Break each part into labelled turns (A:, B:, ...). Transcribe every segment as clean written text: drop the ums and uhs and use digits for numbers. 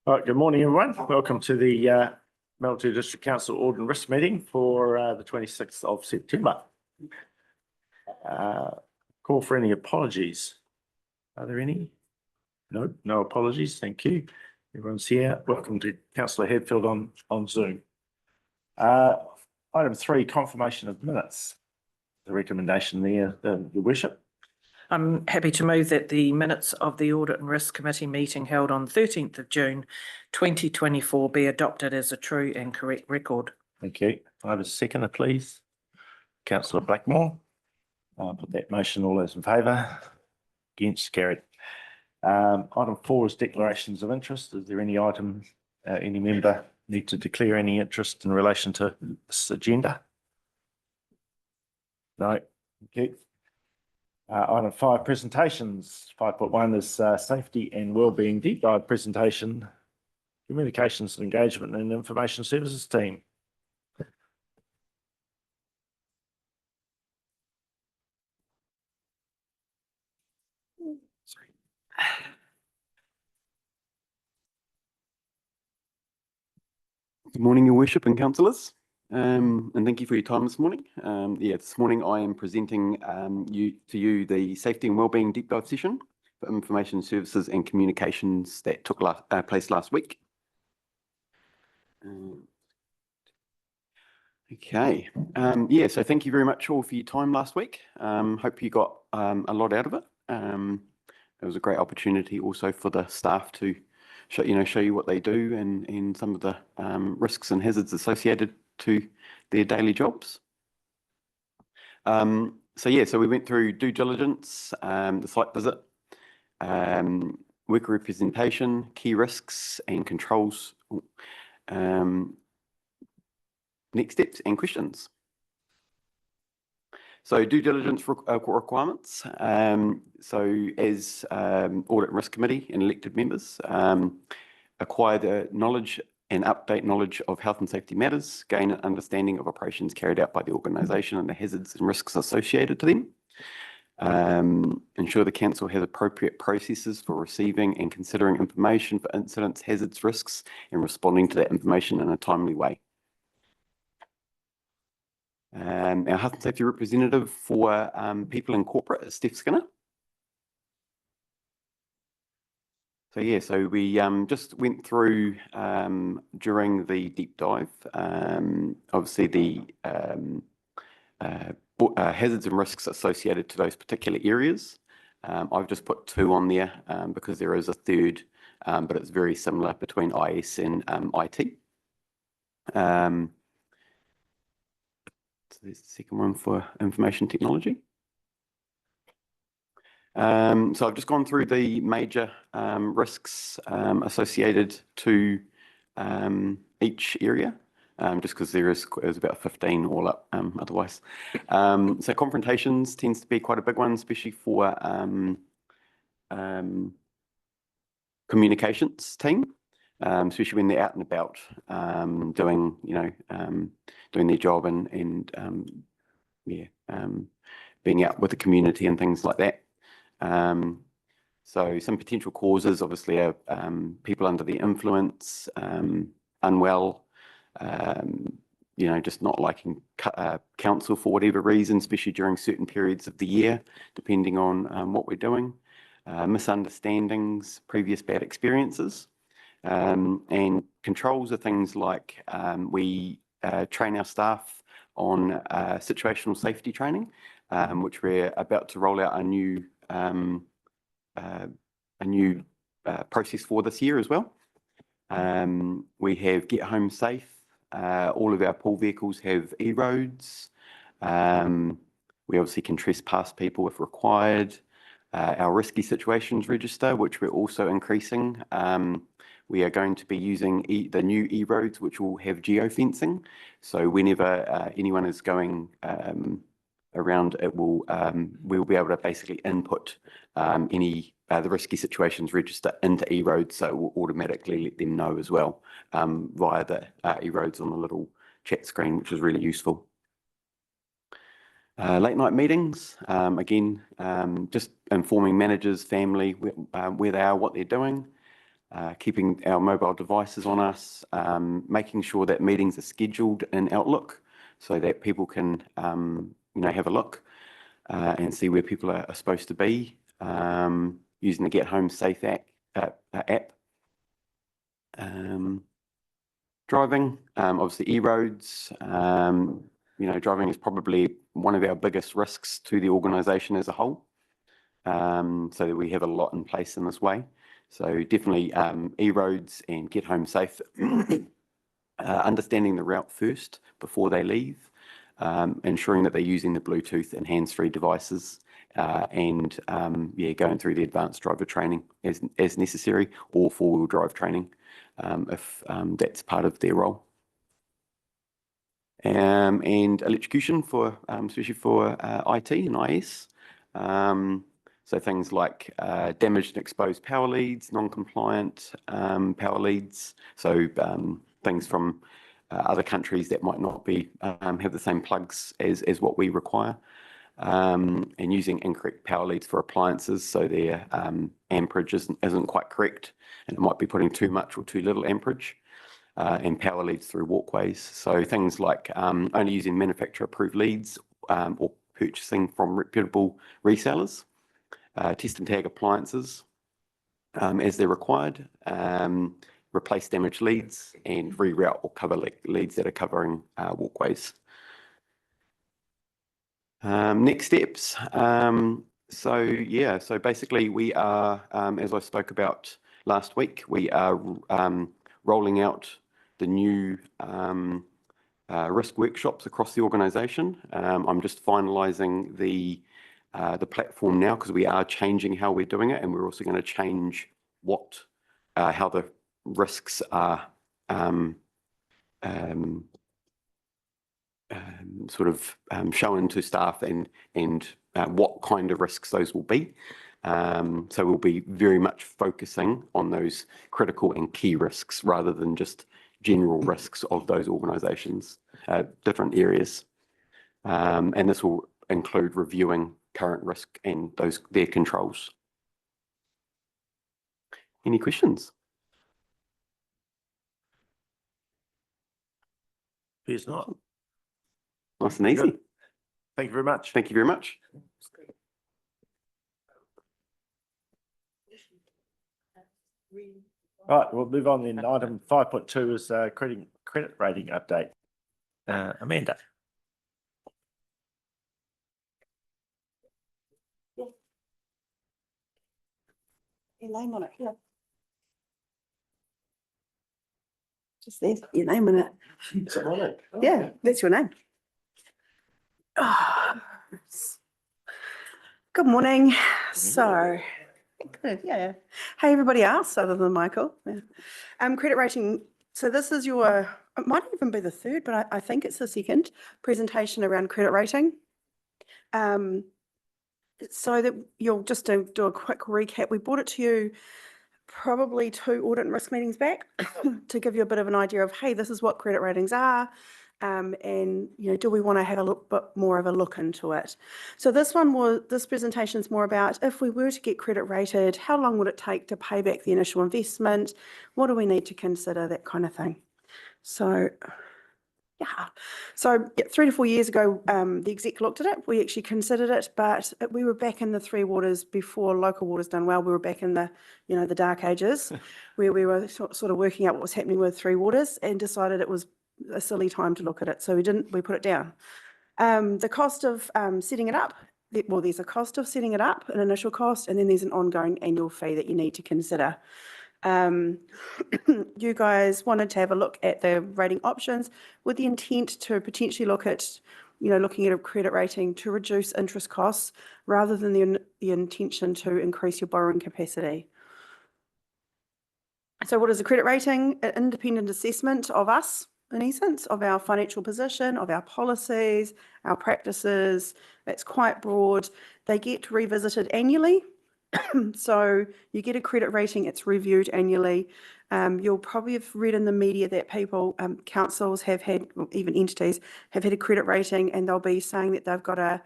A: All right, good morning, everyone. Welcome to the Melbourne District Council Audit and Risk meeting for the 26th of September. Call for any apologies. Are there any? No, no apologies. Thank you. Everyone's here. Welcome to Councillor Hadfield on Zoom. Item 3, confirmation of minutes. The recommendation there, Your Worship.
B: I'm happy to move that the minutes of the Audit and Risk Committee meeting held on 13th of June 2024 be adopted as a true and correct record.
A: Thank you. I have a seconder, please. Councillor Blackmore. I'll put that motion. All those in favour? Against? Carried. Item 4 is declarations of interest. Is there any item, any member need to declare any interest in relation to this agenda? No. Thank you. Item 5, presentations. 5.1 is safety and wellbeing deep dive presentation, communications and engagement and information services team. Sorry.
C: Good morning, Your Worship and councillors, and thank you for your time this morning. This morning I am presenting to you the Safety and Wellbeing Deep Dive session for information services and communications that took place last week. So thank you very much all for your time last week. Hope you got a lot out of it. It was a great opportunity also for the staff to show you what they do and some of the risks and hazards associated to their daily jobs. So we went through due diligence, the site visit, worker representation, key risks and controls, next steps and questions. So due diligence requirements. So as Audit and Risk Committee and elected members, acquire the knowledge and update knowledge of health and safety matters, gain an understanding of operations carried out by the organisation and the hazards and risks associated to them. Ensure the council has appropriate processes for receiving and considering information for incidents, hazards, risks, and responding to that information in a timely way. Our health and safety representative for people in corporate is Steph Skinner. So we just went through during the deep dive, obviously the hazards and risks associated to those particular areas. I've just put 2 on there because there is a third, but it's very similar between IS and IT. So there's the second one for information technology. So I've just gone through the major risks associated to each area, just because there's about 15 all up otherwise. So confrontations tends to be quite a big one, especially for communications team, especially when they're out and about doing their job and being out with the community and things like that. So some potential causes obviously are people under the influence, unwell, just not liking council for whatever reason, especially during certain periods of the year, depending on what we're doing, misunderstandings, previous bad experiences, and controls are things like we train our staff on situational safety training, which we're about to roll out a new process for this year as well. We have Get Home Safe. All of our pool vehicles have e-roads. We obviously can trespass people if required. Our Risky Situations Register, which we're also increasing. We are going to be using the new e-roads, which will have geofencing. So whenever anyone is going around, we'll be able to basically input the Risky Situations Register into e-roads, so it will automatically let them know as well via the e-roads on the little chat screen, which is really useful. Late night meetings, again, just informing managers, family, where they are, what they're doing, keeping our mobile devices on us, making sure that meetings are scheduled in Outlook so that people can, have a look and see where people are supposed to be, using the Get Home Safe app. Driving, obviously e-roads, driving is probably one of our biggest risks to the organisation as a whole. So that we have a lot in place in this way. So definitely e-roads and Get Home Safe, understanding the route first before they leave, ensuring that they're using the Bluetooth and hands-free devices, and going through the advanced driver training as necessary, or four-wheel drive training if that's part of their role. And electrocution for especially for IT and IS. So things like damaged and exposed power leads, non-compliant power leads. So things from other countries that might not be have the same plugs as what we require. And using incorrect power leads for appliances, so their amperage isn't quite correct, and it might be putting too much or too little amperage. And power leads through walkways. So things like only using manufacturer-approved leads or purchasing from reputable resellers. Test and tag appliances as they're required. Replace damaged leads and reroute or cover leads that are covering walkways. Next steps. So basically we are, as I spoke about last week, we are rolling out the new risk workshops across the organisation. I'm just finalising the platform now because we are changing how we're doing it, and we're also going to change how the risks are shown to staff and what kind of risks those will be. So we'll be very much focusing on those critical and key risks rather than just general risks of those organisations, different areas. And this will include reviewing current risk and their controls. Any questions?
A: Appears not.
C: Nice and easy.
A: Good. Thank you very much.
C: Thank you very much.
A: Right, we'll move on then. Item 5.2 is credit rating update. Amanda.
D: Your name on it, yeah. Just there's your name on it.
A: Is it on it?
D: Yeah, that's your name. Good morning. So, good, yeah. Hey, everybody else other than Michael. Yeah. Credit rating. So this is it might even be the third, but I think it's the second presentation around credit rating. So that you'll just do a quick recap. We brought it to you probably 2 audit and risk meetings back to give you a bit of an idea of, hey, this is what credit ratings are. And do we want to have a bit more of a look into it? So this presentation is more about if we were to get credit rated, how long would it take to pay back the initial investment? What do we need to consider? That kind of thing. So, yeah. So 3 to 4 years ago, the exec looked at it. We actually considered it, but we were back in the three waters before local water's done well. We were back in the, the dark ages where we were sort of working out what was happening with three waters and decided it was a silly time to look at it. So we put it down. The cost of setting it up, there's a cost of setting it up, an initial cost, and then there's an ongoing annual fee that you need to consider. You guys wanted to have a look at the rating options with the intent to potentially look at, looking at a credit rating to reduce interest costs rather than the intention to increase your borrowing capacity. So what is a credit rating? An independent assessment of us, in essence, of our financial position, of our policies, our practices. That's quite broad. They get revisited annually. So you get a credit rating, it's reviewed annually. You'll probably have read in the media that people, councils have had, or even entities, have had a credit rating and they'll be saying that they've got a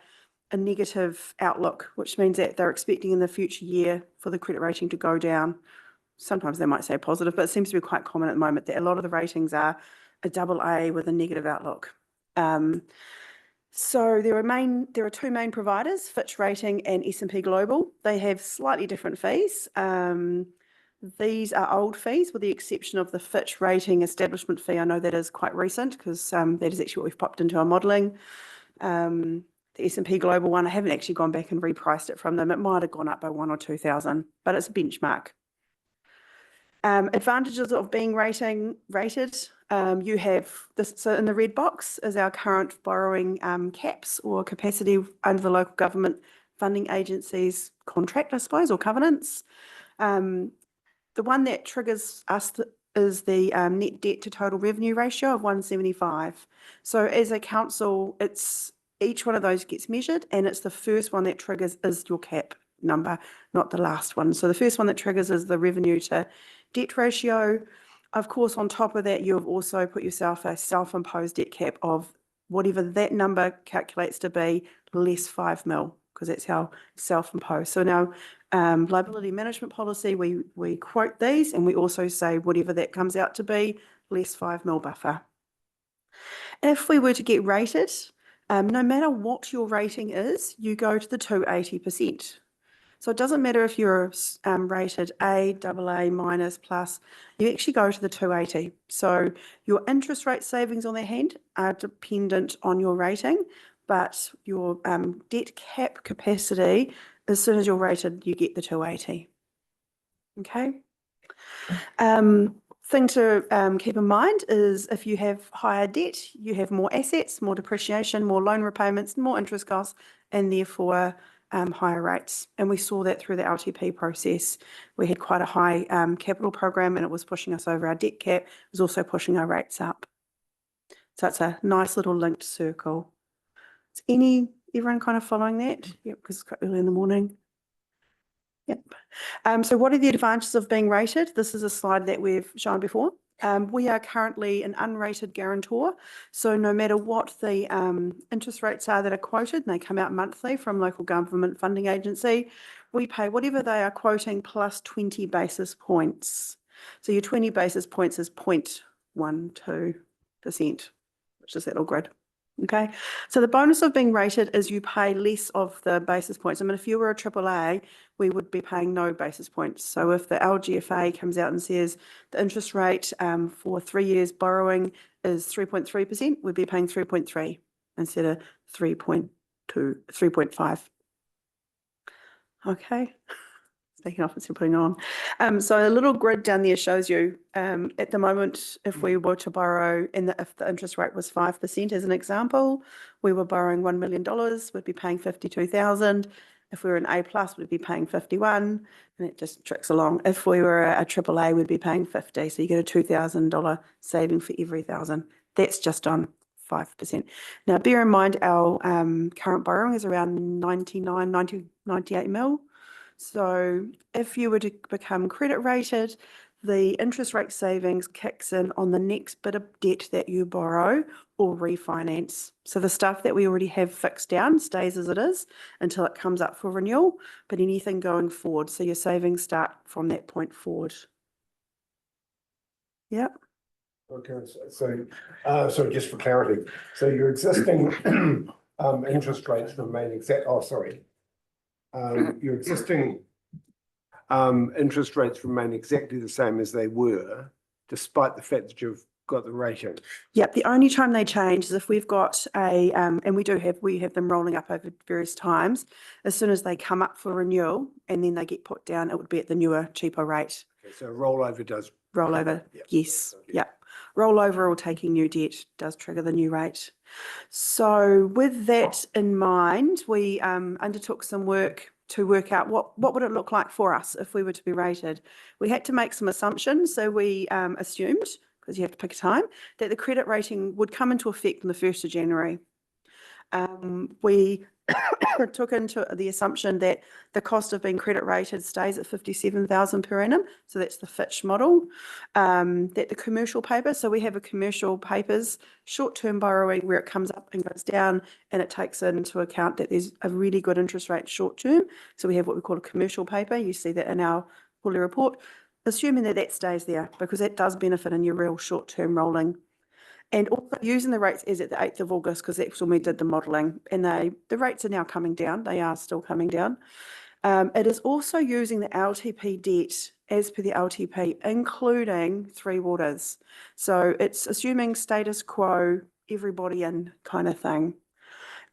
D: negative outlook, which means that they're expecting in the future year for the credit rating to go down. Sometimes they might say positive, but it seems to be quite common at the moment that a lot of the ratings are a AA with a negative outlook. So there are two main providers, Fitch Rating and S&P Global. They have slightly different fees. These are old fees with the exception of the Fitch Rating establishment fee. I know that is quite recent because that is actually what we've popped into our modelling. The S&P Global one, I haven't actually gone back and repriced it from them. It might have gone up by 1,000 or 2,000, but it's a benchmark. Advantages of being rated. You have this, so in the red box is our current borrowing caps or capacity under the local government funding agencies contract, I suppose, or covenants. The one that triggers us is the net debt to total revenue ratio of 175. So as a council, it's each one of those gets measured and it's the first one that triggers is your cap number, not the last one. So the first one that triggers is the revenue to debt ratio. Of course, on top of that, you've also put yourself a self-imposed debt cap of whatever that number calculates to be less 5 mil, because that's how self-imposed. So now liability management policy, we quote these and we also say whatever that comes out to be, less 5 mil buffer. If we were to get rated, no matter what your rating is, you go to the 280%. So it doesn't matter if you're rated A, AA, minus, plus, you actually go to the 280. So your interest rate savings on the hand are dependent on your rating, but your debt cap capacity, as soon as you're rated, you get the 280. Okay. Thing to keep in mind is if you have higher debt, you have more assets, more depreciation, more loan repayments, more interest costs, and therefore higher rates. And we saw that through the LTP process. We had quite a high capital program and it was pushing us over our debt cap. It was also pushing our rates up. So it's a nice little linked circle. Is everyone kind of following that? Yep, because it's quite early in the morning. Yep. So what are the advantages of being rated? This is a slide that we've shown before. We are currently an unrated guarantor. So no matter what the interest rates are that are quoted, and they come out monthly from local government funding agency, we pay whatever they are quoting plus 20 basis points. So your 20 basis points is 0.12%, which is that little grid. Okay, so the bonus of being rated is you pay less of the basis points. I mean, if you were a AAA, we would be paying no basis points. So if the LGFA comes out and says the interest rate for 3 years borrowing is 3.3%, we'd be paying 3.3 instead of 3.5. Okay. Taking off and still putting on. So a little grid down there shows you at the moment, if we were to borrow if the interest rate was 5% as an example, we were borrowing $1 million, we'd be paying 52,000. If we were an A+, we'd be paying 51, and it just tricks along. If we were a AAA, we'd be paying 50. So you get a $2,000 saving for every 1,000. That's just on 5%. Now, bear in mind our current borrowing is around 98 mil. So if you were to become credit rated, the interest rate savings kicks in on the next bit of debt that you borrow or refinance. So the stuff that we already have fixed down stays as it is until it comes up for renewal, but anything going forward, so your savings start from that point forward. Yep.
E: Okay, so just for clarity, so your existing interest rates remain exact, your existing interest rates remain exactly the same as they were, despite the fact that you've got the rating.
D: Yep, the only time they change is if we've got a, and we have them rolling up over various times. As soon as they come up for renewal and then they get put down, it would be at the newer, cheaper rate.
E: Okay, so rollover does.
D: Rollover,
E: Yep.
D: yes, yep. Rollover or taking new debt does trigger the new rate. So with that in mind, we undertook some work to work out what would it look like for us if we were to be rated. We had to make some assumptions. So we assumed, because you have to pick a time, that the credit rating would come into effect on the 1st of January. We took into the assumption that the cost of being credit rated stays at 57,000 per annum. So that's the Fitch model. That the commercial paper, so we have a commercial papers, short-term borrowing where it comes up and goes down, and it takes into account that there's a really good interest rate short-term. So we have what we call a commercial paper. You see that in our quarterly report, assuming that that stays there because that does benefit in your real short-term rolling. And also using the rates as at the 8th of August, because that's when we did the modelling, and the rates are now coming down. They are still coming down. It is also using the LTP debt as per the LTP, including Three Waters. So it's assuming status quo, everybody in kind of thing.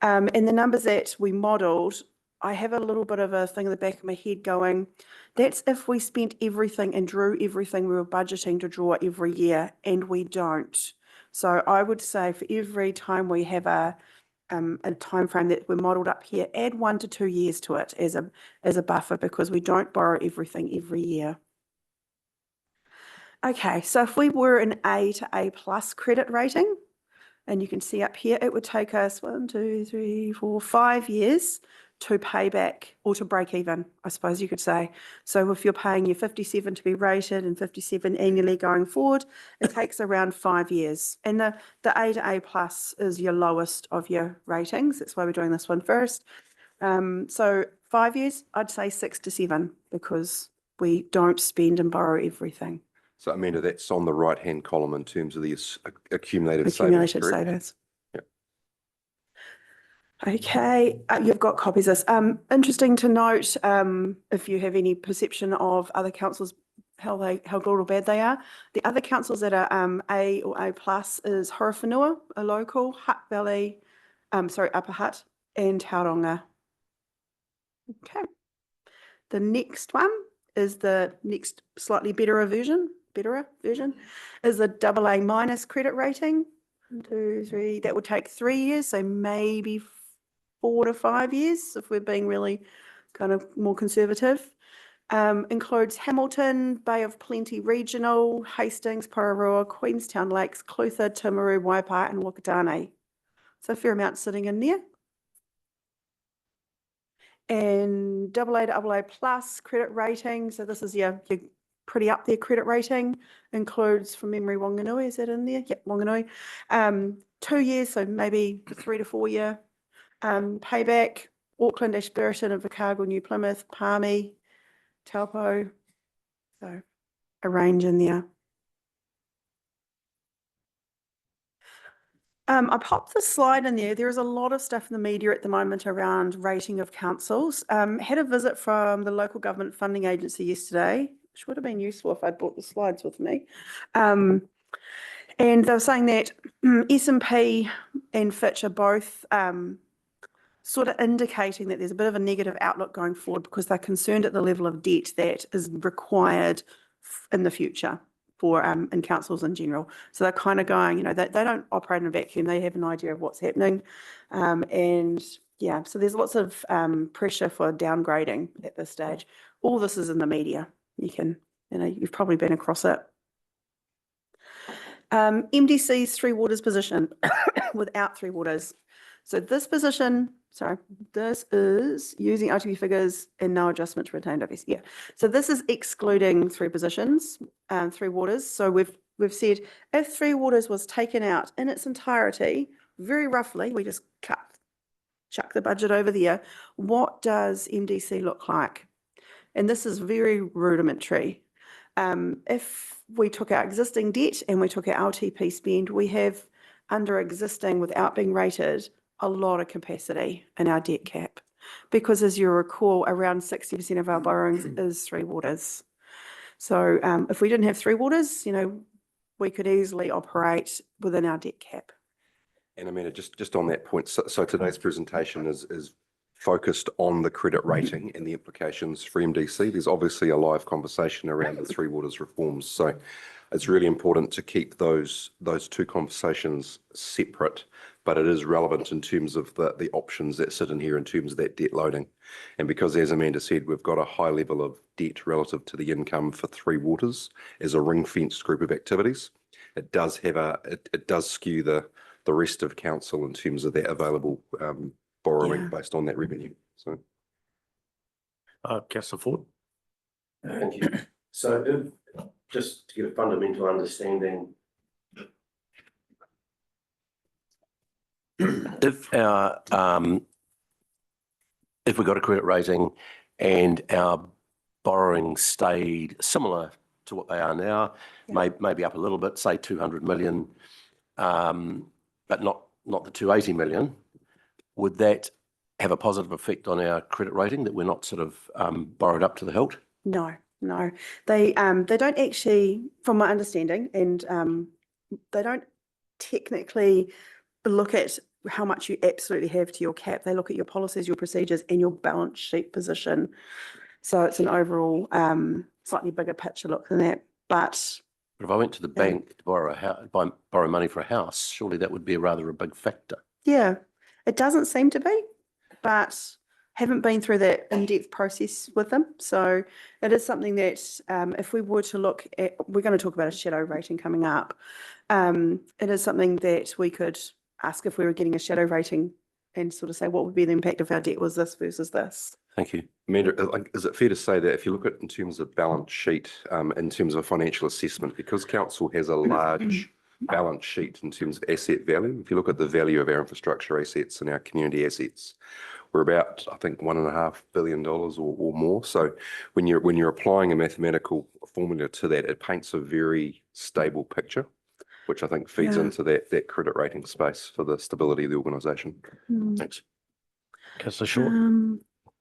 D: And the numbers that we modelled, I have a little bit of a thing in the back of my head going, that's if we spent everything and drew everything we were budgeting to draw every year, and we don't. So I would say for every time we have a time frame that we're modelled up here, add 1 to 2 years to it as a buffer, because we don't borrow everything every year. Okay, so if we were an A to A plus credit rating, and you can see up here, it would take us 1, 2, 3, 4, 5 years to pay back or to break even, I suppose you could say. So if you're paying your 57 to be rated and 57 annually going forward, it takes around 5 years. And the A to A plus is your lowest of your ratings. That's why we're doing this one first. So 5 years, I'd say 6 to 7, because we don't spend and borrow everything.
F: So Amanda, that's on the right-hand column in terms of the accumulated
D: Accumulated
F: savings, correct?
D: savings.
F: Yep.
D: Okay, you've got copies of this. Interesting to note, if you have any perception of other councils, how good or bad they are. The other councils that are A or A plus is Horowhenua, a local, Hutt Valley, Upper Hutt, and Tauranga. Okay. The next one is the next slightly better version, is the AA minus credit rating. 1, 2, 3, that would take 3 years, so maybe 4 to 5 years if we're being really kind of more conservative. Includes Hamilton, Bay of Plenty Regional, Hastings, Porirua, Queenstown Lakes, Clutha, Timaru, Waipa, and Wakatane. So a fair amount sitting in there. And AA to AA plus credit rating, so this is your pretty up there credit rating, includes, from memory, Wanganui, is that in there? Yep, Wanganui. 2 years, so maybe 3 to 4 year payback. Auckland, Ashburton, Invercargill, New Plymouth, Palmy, Taupo. So a range in there. I popped the slide in there. There is a lot of stuff in the media at the moment around rating of councils. Had a visit from the local government funding agency yesterday, which would have been useful if I'd brought the slides with me. And they were saying that S&P and Fitch are both sort of indicating that there's a bit of a negative outlook going forward, because they're concerned at the level of debt that is required in the future for in councils in general. So they're kind of going, they don't operate in a vacuum. They have an idea of what's happening. And yeah, so there's lots of pressure for downgrading at this stage. All this is in the media. You've probably been across it. MDC's Three Waters position without Three Waters. So this position, this is using LTP figures and no adjustment to retained obvious. Yeah. So this is excluding three positions, Three Waters. So we've said if Three Waters was taken out in its entirety, very roughly, we just chuck the budget over there. What does MDC look like? And this is very rudimentary. If we took our existing debt and we took our LTP spend, we have under existing without being rated a lot of capacity in our debt cap, because as you recall, around 60% of our borrowings is Three Waters. So if we didn't have Three Waters, we could easily operate within our debt cap.
F: And Amanda, just on that point, so today's presentation is focused on the credit rating and the implications for MDC. There's obviously a live conversation around the Three Waters reforms. So it's really important to keep those two conversations separate, but it is relevant in terms of the options that sit in here in terms of that debt loading. And because, as Amanda said, we've got a high level of debt relative to the income for Three Waters as a ring-fenced group of activities, it does have it does skew the rest of council in terms of that available borrowing
D: Yeah.
F: based on that revenue. So
A: Councillor Ford.
G: Thank you. So if, just to get a fundamental understanding, if our, if we got a credit rating and our borrowing stayed similar to what they are now,
D: Yeah.
G: maybe up a little bit, say 200 million, but not the 280 million, would that have a positive effect on our credit rating, that we're not sort of borrowed up to the hilt?
D: No, no, they don't actually, from my understanding, and they don't technically look at how much you absolutely have to your cap. They look at your policies, your procedures, and your balance sheet position. So it's an overall slightly bigger picture look than that. But
G: But if I went to the bank to borrow a house, borrow money for a house, surely that would be rather a big factor.
D: yeah, it doesn't seem to be, but haven't been through that in-depth process with them. So it is something that if we were to look at, we're going to talk about a shadow rating coming up. It is something that we could ask if we were getting a shadow rating and sort of say, what would be the impact if our debt was this versus this?
G: Thank you.
F: Amanda, is it fair to say that if you look at it in terms of balance sheet, in terms of financial assessment, because council has a large balance sheet in terms of asset value, if you look at the value of our infrastructure assets and our community assets, we're about, I think, $1.5 billion or more. So when you're applying a mathematical formula to that, it paints a very stable picture, which I think feeds
D: Yeah.
F: into that credit rating space for the stability of the organisation.
G: Thanks.
A: Councillor Short.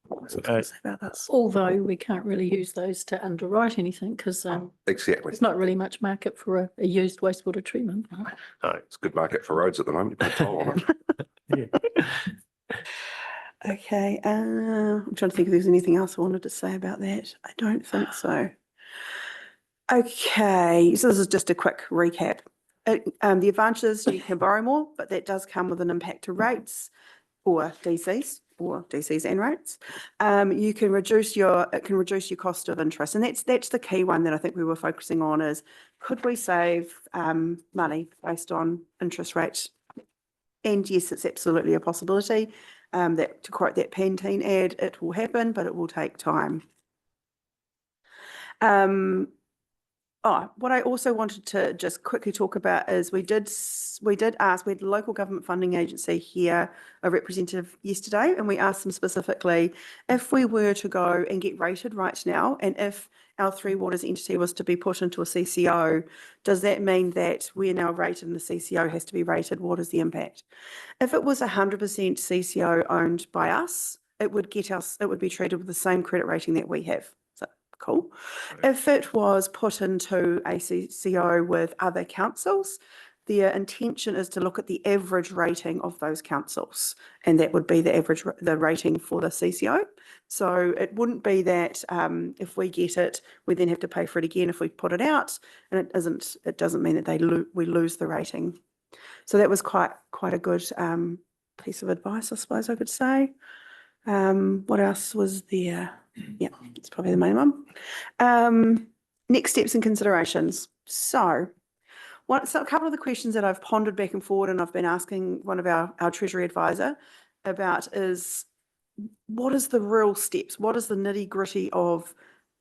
D: What was I going to say about this?
H: Although we can't really use those to underwrite anything because
F: Exactly.
H: there's not really much market for a used wastewater treatment.
F: No, it's a good market for roads at the moment. You put a toll on it.
D: Okay, I'm trying to think if there's anything else I wanted to say about that. I don't think so. Okay, so this is just a quick recap. The advantages, you can borrow more, but that does come with an impact to rates or DCs and rates. You can it can reduce your cost of interest. And that's the key one that I think we were focusing on is, could we save money based on interest rates? And yes, it's absolutely a possibility. That, to quote that Pantene ad, it will happen, but it will take time. What I also wanted to just quickly talk about is we had the local government funding agency here, a representative yesterday, and we asked them specifically if we were to go and get rated right now, and if our Three Waters entity was to be put into a CCO, does that mean that we're now rated and the CCO has to be rated? What is the impact? If it was 100% CCO owned by us, it would be treated with the same credit rating that we have. So cool. If it was put into a CCO with other councils, their intention is to look at the average rating of those councils, and that would be the rating for the CCO. So it wouldn't be that if we get it, we then have to pay for it again if we put it out, and it doesn't mean that we lose the rating. So that was quite a good piece of advice, I suppose I could say. What else was there? Yeah, it's probably the main one. Next steps and considerations. So a couple of the questions that I've pondered back and forward and I've been asking one of our Treasury advisor about is, what is the real steps? What is the nitty gritty of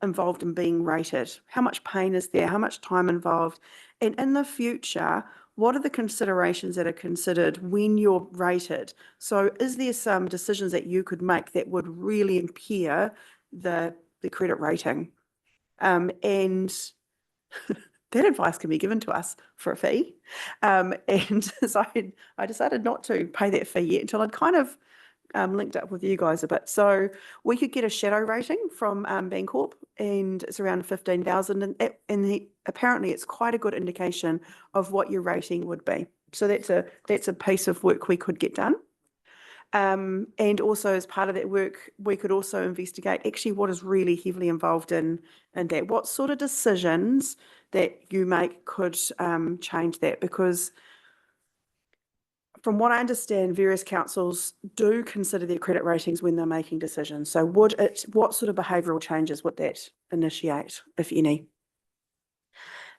D: involved in being rated? How much pain is there? How much time involved? And in the future, what are the considerations that are considered when you're rated? So is there some decisions that you could make that would really impair the credit rating? And that advice can be given to us for a fee. And so I decided not to pay that fee yet until I'd kind of linked up with you guys a bit. So we could get a shadow rating from Bancorp, and it's around 15,000, and apparently it's quite a good indication of what your rating would be. So that's a piece of work we could get done. And also as part of that work, we could also investigate actually what is really heavily involved in that. What sort of decisions that you make could change that, because from what I understand, various councils do consider their credit ratings when they're making decisions. So what sort of behavioural changes would that initiate, if any?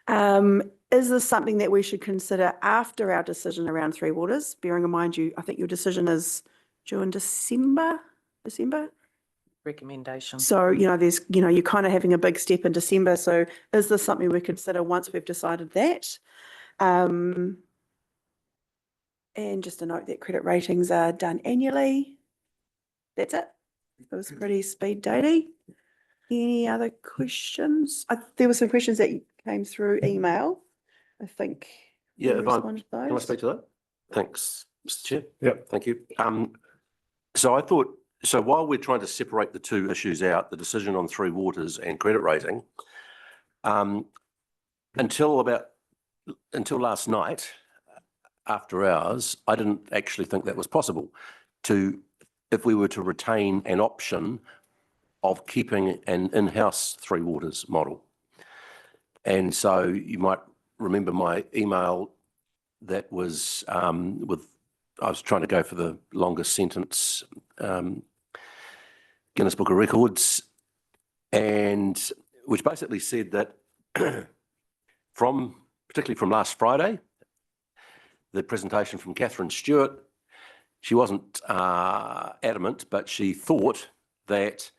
D: Is this something that we should consider after our decision around Three Waters? Bearing in mind, I think your decision is due in December.
B: Recommendation.
D: So, there's, you're kind of having a big step in December. So is this something we consider once we've decided that? And just a note that credit ratings are done annually. That's it. It was pretty speed dating. Any other questions? There were some questions that came through email. I think.
G: Yeah,
D: we
G: if I-
D: responded to
G: Can I
D: those.
G: speak to that? Thanks, Mr. Chair.
E: Yep.
G: Thank you. So while we're trying to separate the two issues out, the decision on Three Waters and credit rating, until last night, after hours, I didn't actually think that was possible if we were to retain an option of keeping an in-house Three Waters model. And so you might remember my email that was I was trying to go for the longest sentence, Guinness Book of Records, and which basically said that particularly from last Friday, the presentation from Catherine Stewart, she wasn't adamant, but she thought that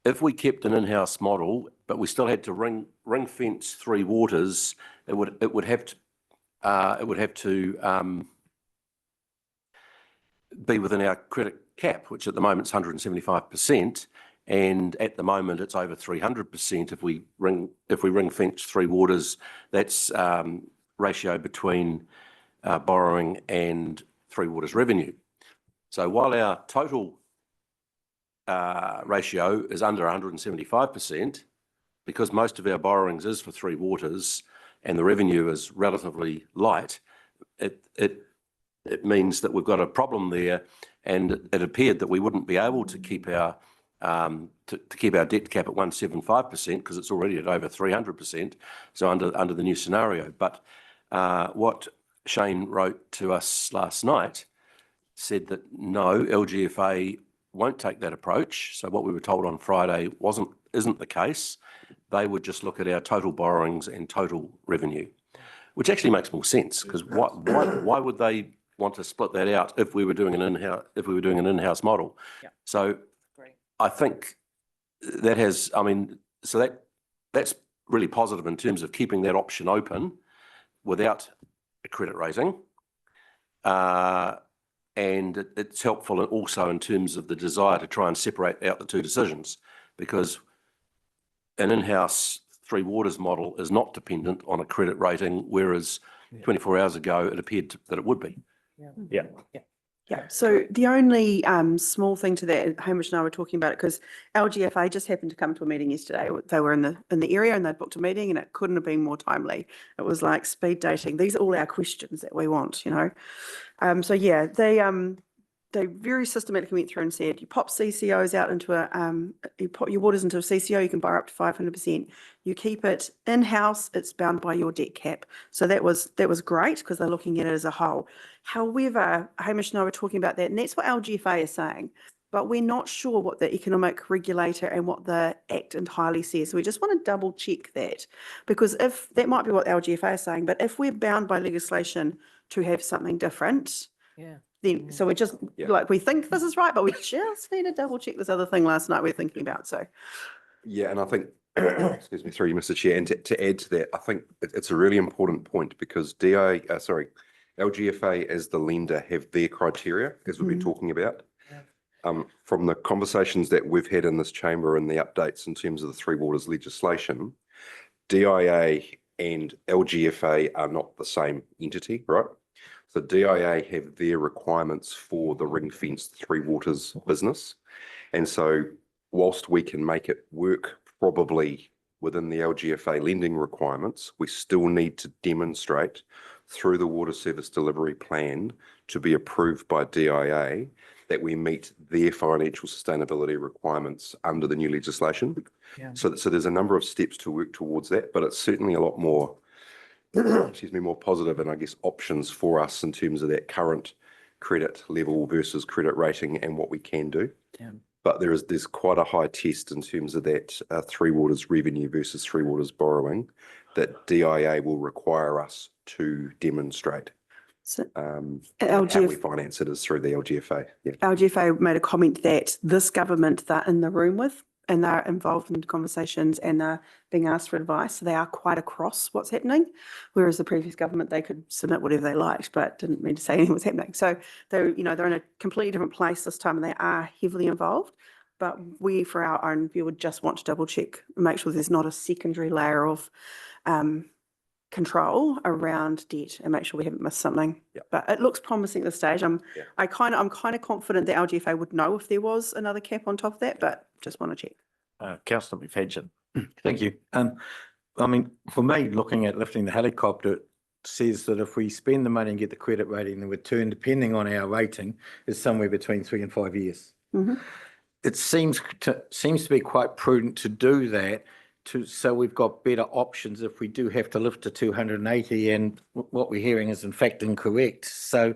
G: if we kept an in-house model, but we still had to ring fence Three Waters, it would have to be within our credit cap, which at the moment is 175%, and at the moment it's over 300%. If we ring fence Three Waters, that's ratio between borrowing and Three Waters revenue. So while our total ratio is under 175%, because most of our borrowings is for Three Waters and the revenue is relatively light, it means that we've got a problem there, and it appeared that we wouldn't be able to keep our debt cap at 175% because it's already at over 300%. So under the new scenario, but what Shane wrote to us last night said that no, LGFA won't take that approach. So what we were told on Friday isn't the case. They would just look at our total borrowings and total revenue, which actually makes more sense, because why would they want to split that out if we were doing an in-house model?
B: Yeah.
G: So
B: Great.
G: I think that's really positive in terms of keeping that option open without a credit rating. And it's helpful also in terms of the desire to try and separate out the two decisions, because an in-house Three Waters model is not dependent on a credit rating, whereas 24 hours ago it appeared that it would be.
A: Yeah.
D: Yeah, so the only small thing to that, Hamish and I were talking about it because LGFA just happened to come to a meeting yesterday. They were in the area and they booked a meeting, and it couldn't have been more timely. It was like speed dating. These are all our questions that we want, So yeah, they very systematically went through and said, you pop CCOs out into you pop your waters into a CCO, you can borrow up to 500%. You keep it in-house, it's bound by your debt cap. So that was great because they're looking at it as a whole. However, Hamish and I were talking about that, and that's what LGFA is saying, but we're not sure what the economic regulator and what the Act entirely says. So we just want to double check that, because if that might be what LGFA is saying, but if we're bound by legislation to have something different, then so we're just we think this is right, but we just need to double check this other thing last night we're thinking about. So
F: Yeah, and I think, excuse me, through you, Mr. Chair, and to add to that, I think it's a really important point because LGFA as the lender have their criteria, as we've been talking about. From the conversations that we've had in this chamber and the updates in terms of the Three Waters legislation, DIA and LGFA are not the same entity, right? So DIA have their requirements for the ring-fenced Three Waters business. And so whilst we can make it work probably within the LGFA lending requirements, we still need to demonstrate through the water service delivery plan to be approved by DIA that we meet their financial sustainability requirements under the new legislation.
B: Yeah.
F: So there's a number of steps to work towards that, but it's certainly a lot more more positive and I guess options for us in terms of that current credit level versus credit rating and what we can do.
B: Yeah.
F: But there's quite a high test in terms of that Three Waters revenue versus Three Waters borrowing that DIA will require us to demonstrate.
D: So
F: How we
D: LGF,
F: finance it is through the LGFA. Yeah.
D: LGFA made a comment that this government they're in the room with and they're involved in conversations and they're being asked for advice. So they are quite across what's happening. Whereas the previous government, they could submit whatever they liked, but didn't mean to say anything was happening. So they're, they're in a completely different place this time and they are heavily involved. But we, for our own view, would just want to double check and make sure there's not a secondary layer of control around debt and make sure we haven't missed something.
F: Yep.
D: But it looks promising at this stage. I'm
F: Yeah.
D: kind of confident the LGFA would know if there was another cap on top of that, but just want to check.
A: Councillor McFadden.
I: Thank you. I mean, for me, looking at lifting the helicopter, it says that if we spend the money and get the credit rating, the return, depending on our rating, is somewhere between 3 and 5 years.
D: Mhm.
I: It seems to be quite prudent to do that, so we've got better options if we do have to lift to 280, and what we're hearing is in fact incorrect. So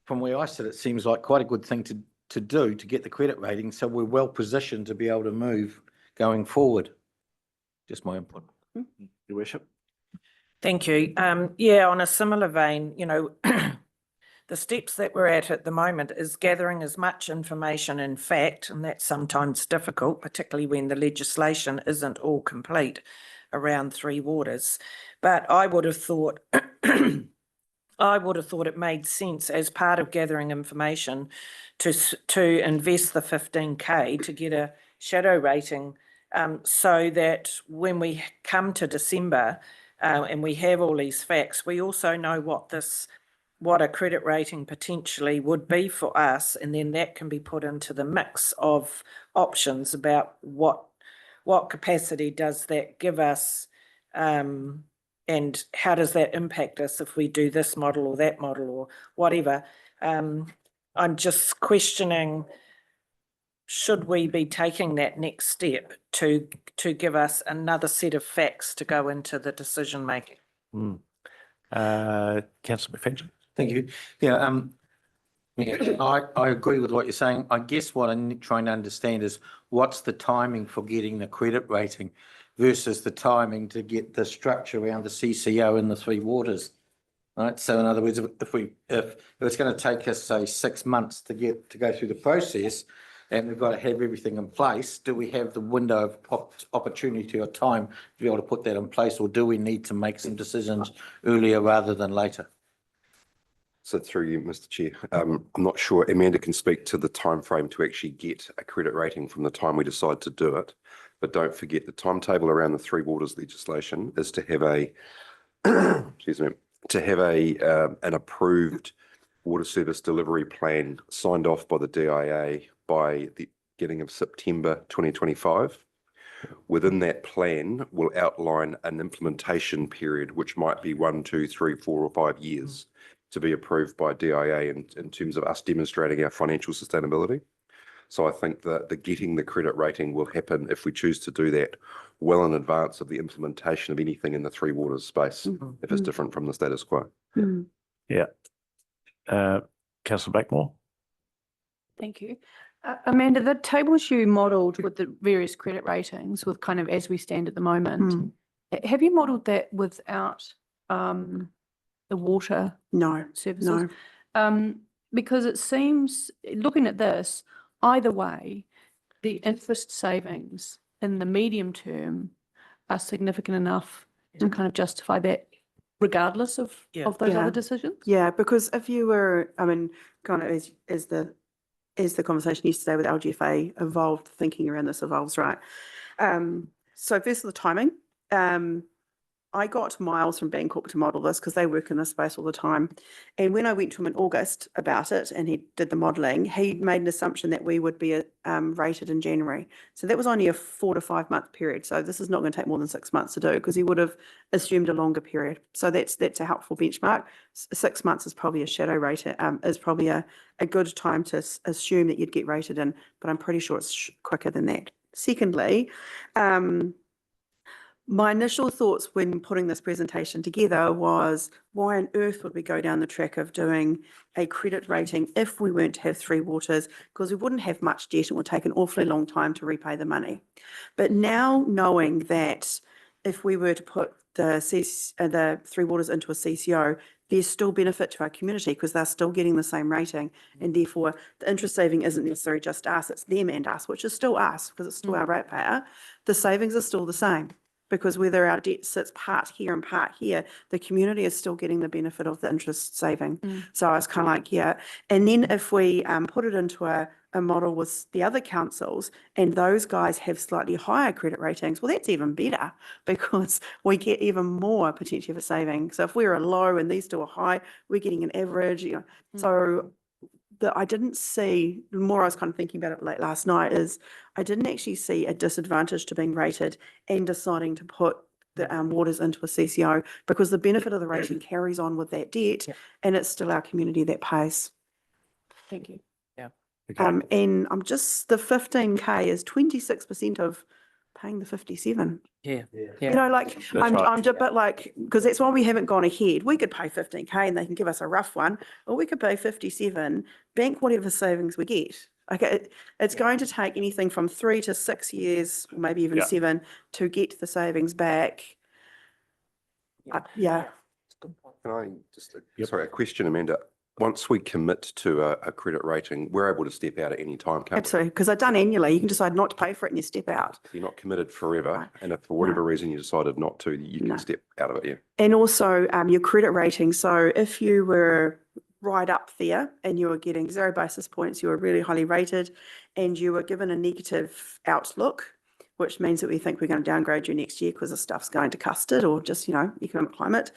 I: from where I sit, it seems like quite a good thing to do to get the credit rating, so we're well positioned to be able to move going forward. Just my input.
A: Your worship.
B: Thank you. Yeah, on a similar vein, the steps that we're at the moment is gathering as much information in fact, and that's sometimes difficult, particularly when the legislation isn't all complete around Three Waters. But I would have thought it made sense as part of gathering information to invest the 15K to get a shadow rating, so that when we come to December and we have all these facts, we also know what a credit rating potentially would be for us, and then that can be put into the mix of options about what capacity does that give us, and how does that impact us if we do this model or that model or whatever. I'm just questioning, should we be taking that next step to give us another set of facts to go into the decision making?
A: Councillor McFadden.
I: Thank you. Yeah, I agree with what you're saying. I guess what I'm trying to understand is what's the timing for getting the credit rating versus the timing to get the structure around the CCO in the Three Waters, right? So in other words, if it's going to take us, say, 6 months to go through the process, and we've got to have everything in place, do we have the window of opportunity or time to be able to put that in place, or do we need to make some decisions earlier rather than later?
F: So through you, Mr. Chair, I'm not sure Amanda can speak to the time frame to actually get a credit rating from the time we decide to do it. But don't forget the timetable around the Three Waters legislation is to have an approved water service delivery plan signed off by the DIA by the beginning of September 2025. Within that plan will outline an implementation period, which might be 1, 2, 3, 4 or 5 years to be approved by DIA in terms of us demonstrating our financial sustainability. So I think that the getting the credit rating will happen if we choose to do that well in advance of the implementation of anything in the Three Waters space, if it's different from the status quo.
A: Yeah. Councillor Blackmore.
H: Thank you. Amanda, the tables you modelled with the various credit ratings with kind of as we stand at the moment, have you modelled that without the water services?
D: No.
H: Because it seems, looking at this, either way, the interest savings in the medium term are significant enough to kind of justify that regardless of those other decisions?
D: Yeah, because if you were, I mean, kind of as the conversation yesterday with LGFA evolved, thinking around this evolves, right? So first of the timing, I got Miles from Bangkok to model this because they work in this space all the time. And when I went to him in August about it and he did the modelling, he made an assumption that we would be rated in January. So that was only a 4 to 5 month period. So this is not going to take more than 6 months to do because he would have assumed a longer period. So that's a helpful benchmark. 6 months is probably a shadow rate, is probably a good time to assume that you'd get rated in, but I'm pretty sure it's quicker than that. Secondly, my initial thoughts when putting this presentation together was, why on earth would we go down the track of doing a credit rating if we weren't to have Three Waters? Because we wouldn't have much debt and it would take an awfully long time to repay the money. But now knowing that if we were to put the Three Waters into a CCO, there's still benefit to our community because they're still getting the same rating. And therefore, the interest saving isn't necessarily just us, it's them and us, which is still us because it's still our ratepayer. The savings are still the same because whether our debt sits part here and part here, the community is still getting the benefit of the interest saving. So I was kind of like, yeah. And then if we put it into a model with the other councils and those guys have slightly higher credit ratings, well, that's even better because we get even more potentially of a saving. So if we're a low and these two are high, we're getting an average, you know. So I didn't see, the more I was kind of thinking about it late last night, is I didn't actually see a disadvantage to being rated and deciding to put the waters into a CCO because the benefit of the rating carries on with that debt and it's still our community that pays. Thank you.
A: Okay.
D: And I'm just, the 15K is 26% of paying the 57.
B: Yeah.
D: You know, like,
A: That's right.
D: I'm just, but like, because that's why we haven't gone ahead. We could pay 15K and they can give us a rough one, or we could pay 57, bank whatever savings we get. Okay, it's going to take anything from 3 to 6 years, or maybe even
A: Yeah.
D: 7, to get the savings back. Yeah.
F: Can I just, sorry, a question, Amanda. Once we commit to a credit rating, we're able to step out at any time, can't we?
D: Absolutely, because I've done annually. You can decide not to pay for it and you step out.
F: You're not committed forever,
D: Right.
F: and if for whatever reason you decided not to, you
D: No.
F: can step out of it, yeah.
D: And also your credit rating. So if you were right up there and you were getting 0 basis points, you were really highly rated and you were given a negative outlook, which means that we think we're going to downgrade you next year because the stuff's going to custard or just, you know, economic climate.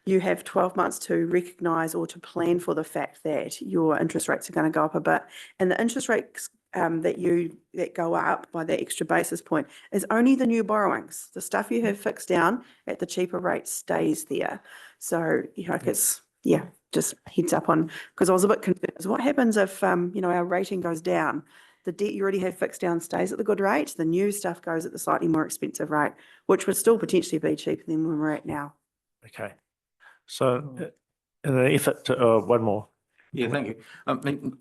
D: You have 12 months to recognise or to plan for the fact that your interest rates are going to go up a bit. And the interest rates that go up by that extra basis point is only the new borrowings. The stuff you have fixed down at the cheaper rate stays there. So, you know, it's, yeah, just heads up on, because I was a bit confused. What happens if, you know, our rating goes down? The debt you already have fixed down stays at the good rate. The new stuff goes at the slightly more expensive rate, which would still potentially be cheaper than where we're at now.
A: Okay. So in an effort to, one more.
I: Yeah, thank you. I mean,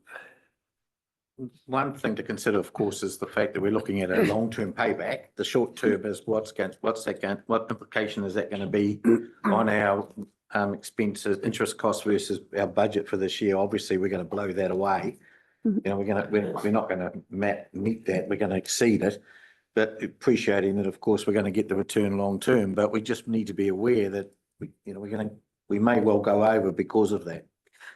I: one thing to consider, of course, is the fact that we're looking at a long-term payback. The short term is what implication is that going to be on our expenses, interest costs versus our budget for this year? Obviously, we're going to blow that away. You know, we're not going to meet that. We're going to exceed it. But appreciating that, of course, we're going to get the return long term. But we just need to be aware that we may well go over because of that.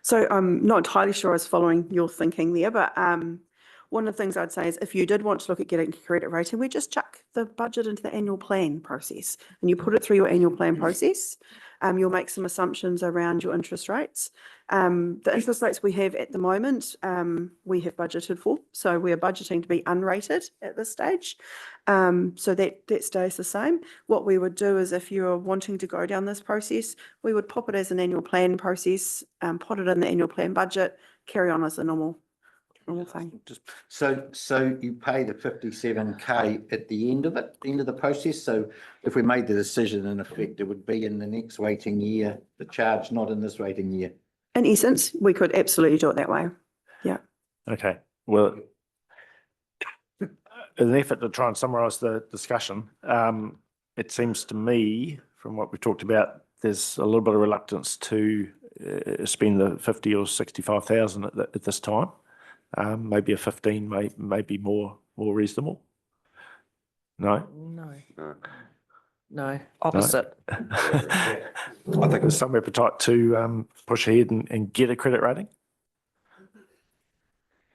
D: So I'm not entirely sure I was following your thinking there, but one of the things I'd say is if you did want to look at getting credit rating, we just chuck the budget into the annual plan process and you put it through your annual plan process. You'll make some assumptions around your interest rates. The interest rates we have at the moment, we have budgeted for. So we are budgeting to be unrated at this stage. So that stays the same. What we would do is if you're wanting to go down this process, we would pop it as an annual plan process, put it in the annual plan budget, carry on as a normal thing.
I: So you pay the 57K at the end of the process. So if we made the decision, in effect, it would be in the next rating year, the charge, not in this rating year.
D: In essence, we could absolutely do it that way. Yeah.
A: Okay. Well, in an effort to try and summarise the discussion, it seems to me, from what we've talked about, there's a little bit of reluctance to spend the 50 or 65,000 at this time. Maybe a 15 may be more reasonable. No?
B: No, opposite.
A: I think there's some appetite to push ahead and get a credit rating.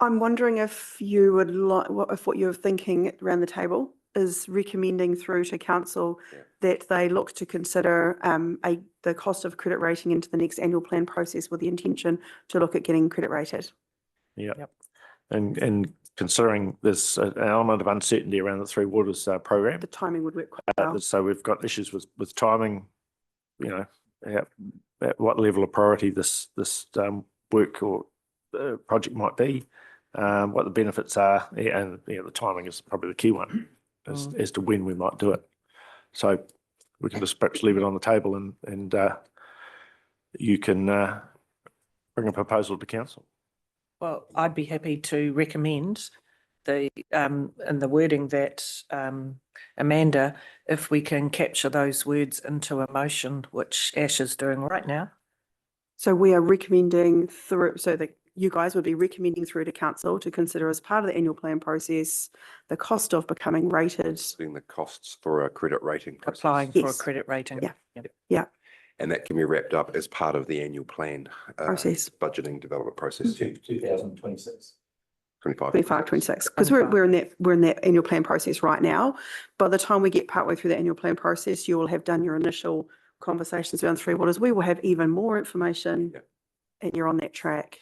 D: I'm wondering if you would like, if what you're thinking around the table is recommending through to council that they look to consider the cost of credit rating into the next annual plan process with the intention to look at getting credit rated.
A: Yeah. Yep. And considering there's an element of uncertainty around the Three Waters program.
D: The timing would work quite well.
A: So we've got issues with timing, you know, at what level of priority this work or project might be, what the benefits are, and the timing is probably the key one as to when we might do it. So we can just perhaps leave it on the table and you can bring a proposal to council.
B: Well, I'd be happy to recommend in the wording that Amanda, if we can capture those words into a motion, which Ash is doing right now,
D: So we are recommending through, so that you guys would be recommending through to council to consider as part of the annual plan process, the cost of becoming rated.
F: Being the costs for a credit rating. process.
B: Applying for a
D: Yes.
B: credit rating.
D: Yeah.
F: And that can be wrapped up as part of the annual plan.
D: Process.
F: Budgeting development process.
G: 2026.
F: 25.
D: 25, 26, because we're in that annual plan process right now. By the time we get partway through the annual plan process, you will have done your initial conversations around Three Waters. We will have even more information
F: Yeah.
D: and you're on that track.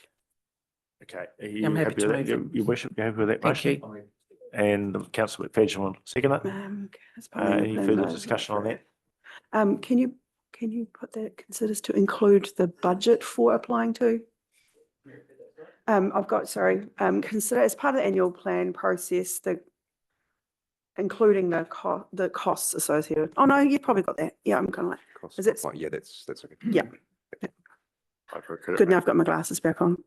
A: Okay. Are
B: I'm
A: you
B: happy
A: happy
B: to
A: with that?
B: move
A: Your worship, you happy with that
B: Thank
A: motion?
B: you.
A: And Councillor McFadden will second it.
D: As part of the
A: Any
D: annual
A: further
D: plan,
A: discussion on that?
D: Can you put that considers to include the budget for applying to? Consider as part of the annual plan process, including the costs associated. Oh, no, you've probably got that. Yeah, I'm kind of like,
F: Costs
D: Is it-
F: of- Yeah, that's okay.
D: yeah, good now I've got my glasses back on.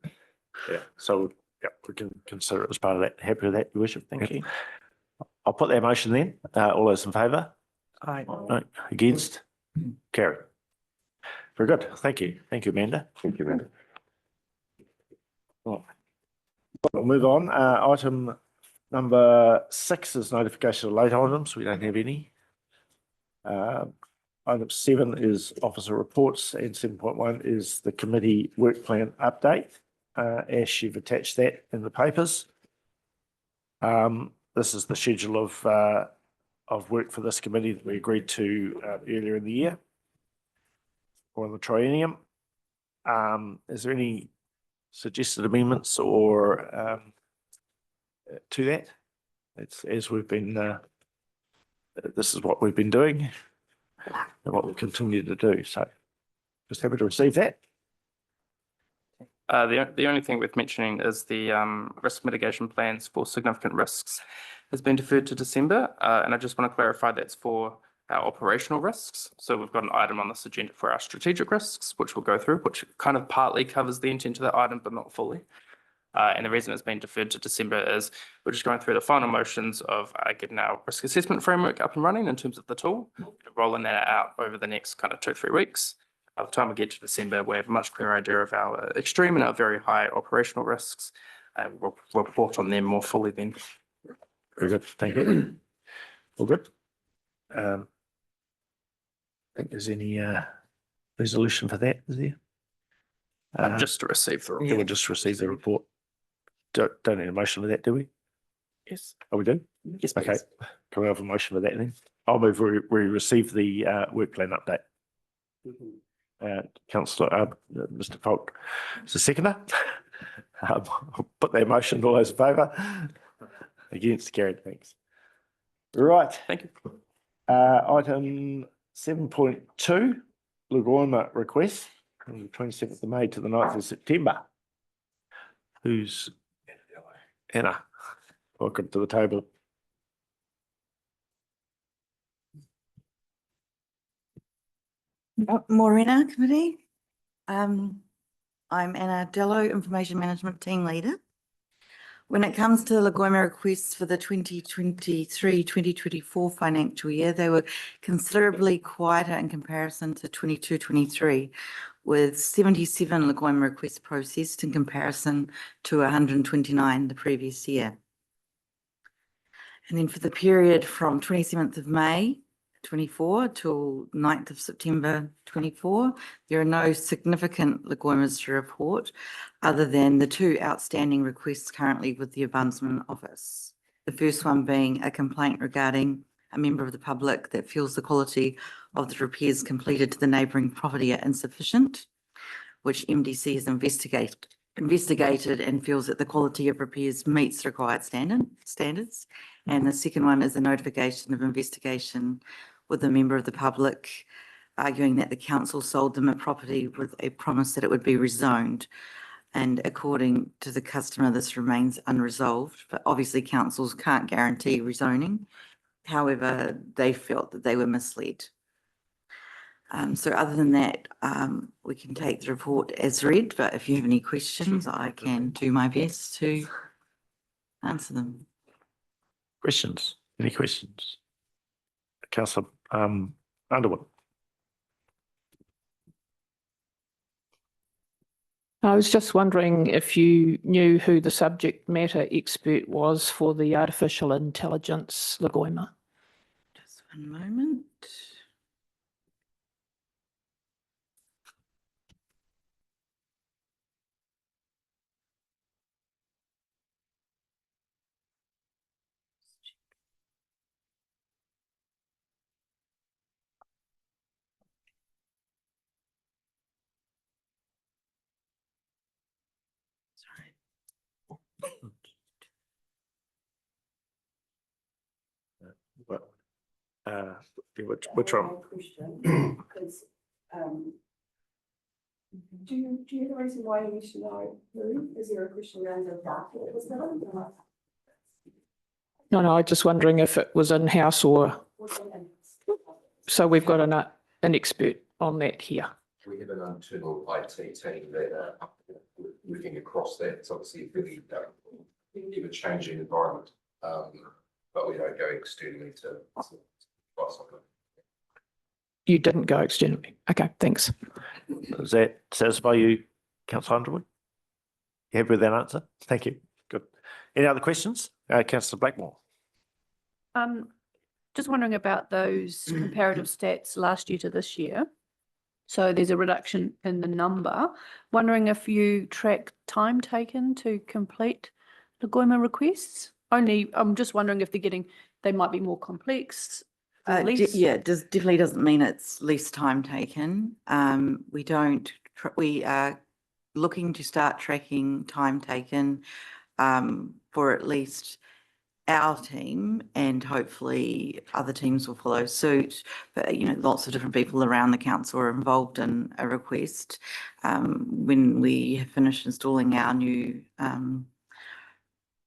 A: Yeah, so, yeah, we can consider it as part of that. Happy with that, your worship? Thank you. I'll put that motion then. All those in favour?
B: Aye.
A: No, against? Carry. Very good. Thank you. Thank you, Amanda.
F: Thank you, man.
A: Right. We'll move on. Item number 6 is notification of late items. We don't have any. Item 7 is officer reports and 7.1 is the committee work plan update. Ash, you've attached that in the papers. This is the schedule of work for this committee that we agreed to earlier in the year or the triennium. Is there any suggested amendments or to that? It's as we've been, this is what we've been doing and what we'll continue to do. So just happy to receive that.
J: The only thing worth mentioning is the risk mitigation plans for significant risks has been deferred to December. And I just want to clarify that's for our operational risks. So we've got an item on this agenda for our strategic risks, which we'll go through, which kind of partly covers the intent of that item, but not fully. And the reason it's been deferred to December is we're just going through the final motions of getting our risk assessment framework up and running in terms of the tool, rolling that out over the next kind of 2-3 weeks. By the time we get to December, we have a much clearer idea of our extreme and our very high operational risks. We'll report on them more fully then.
A: Very good. Thank you. All good. I think there's any resolution for that, is there?
J: Just to receive the
A: We'll just receive the report. Don't need a motion for that, do we?
J: Yes.
A: Oh, we do?
J: Yes,
A: Okay,
J: please.
A: can we have a motion for that then? I'll move we receive the work plan update. Councillor, Mr. Falk, is the seconder? I'll put that motion, all those in favour? Against, carried, thanks. Right.
J: Thank you.
A: Item 7.2, Lagoima request from the 27th of May to the 9th of September. Who's Anna? Welcome to the table.
K: Morena Committee. I'm Anna Dello, Information Management Team Leader. When it comes to Lagoima requests for the 2023-2024 financial year, they were considerably quieter in comparison to 22-23, with 77 Lagoima requests processed in comparison to 129 the previous year. And then for the period from 27th of May 24 till 9th of September 24, there are no significant Lagoimas to report other than the 2 outstanding requests currently with the Ombudsman Office. The first one being a complaint regarding a member of the public that feels the quality of the repairs completed to the neighbouring property are insufficient, which MDC has investigated and feels that the quality of repairs meets the required standards. And the second one is a notification of investigation with a member of the public arguing that the council sold them a property with a promise that it would be rezoned. And according to the customer, this remains unresolved, but obviously councils can't guarantee rezoning. However, they felt that they were misled. So other than that, we can take the report as read, but if you have any questions, I can do my best to answer them.
A: Questions? Any questions? Councillor Underwood.
B: I was just wondering if you knew who the subject matter expert was for the artificial intelligence Lagoima.
K: Just one moment.
A: What, which one?
D: Do you have a reason why you need to know who? Is there a question around the dark?
B: No, I'm just wondering if it was in-house or, so we've got an expert on that here.
F: We have an internal IT team that are looking across that. It's obviously a really ever changing environment, but we don't go externally to advice on it.
B: You didn't go externally. Okay, thanks.
A: Does that satisfy you, Councillor Underwood? You happy with that answer? Thank you. Good. Any other questions? Councillor Blackmore.
H: Just wondering about those comparative stats last year to this year. So there's a reduction in the number. Wondering if you track time taken to complete Lagoima requests? Only, I'm just wondering if they might be more complex. or less.
K: Yeah, it definitely doesn't mean it's less time taken. We are looking to start tracking time taken for at least our team, and hopefully other teams will follow suit. But, lots of different people around the council are involved in a request. When we have finished installing our new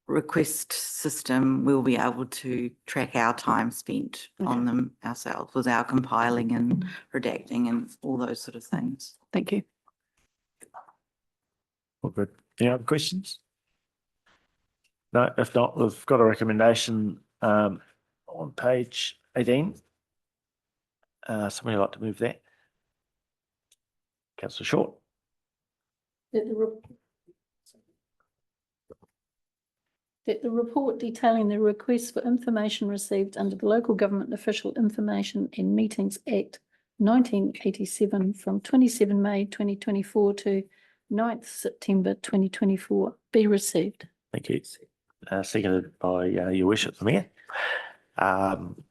K: request system, we'll be able to track our time spent on them ourselves with our compiling and redacting and all those sort of things.
H: Thank you.
A: All good. Any other questions? No, if not, we've got a recommendation on page 18. Somebody like to move that? Councillor Short.
L: That the report detailing the request for information received under the Local Government Official Information and Meetings Act 1987 from 27 May 2024 to 9th September 2024 be received.
A: Thank you. Seconded by your worship, the Mayor.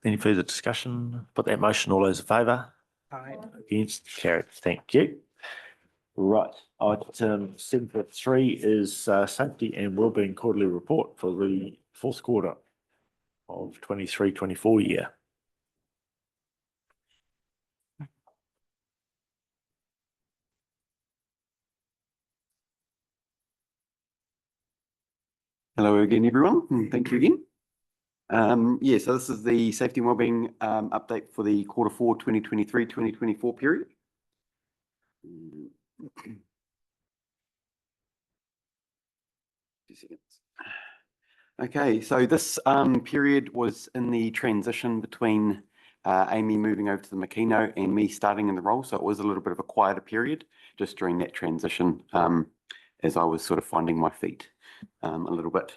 A: Any further discussion? Put that motion. All those in favour?
B: Aye.
A: Against? Carried. Thank you. Right. Item 7.3 is Safety and Wellbeing Quarterly Report for the fourth quarter of 23-24 year.
C: Hello again, everyone, and thank you again. So this is the safety and wellbeing update for the quarter 4 2023-2024 period. Okay, so this period was in the transition between Amy moving over to the Makino and me starting in the role, so it was a little bit of a quieter period just during that transition as I was sort of finding my feet a little bit.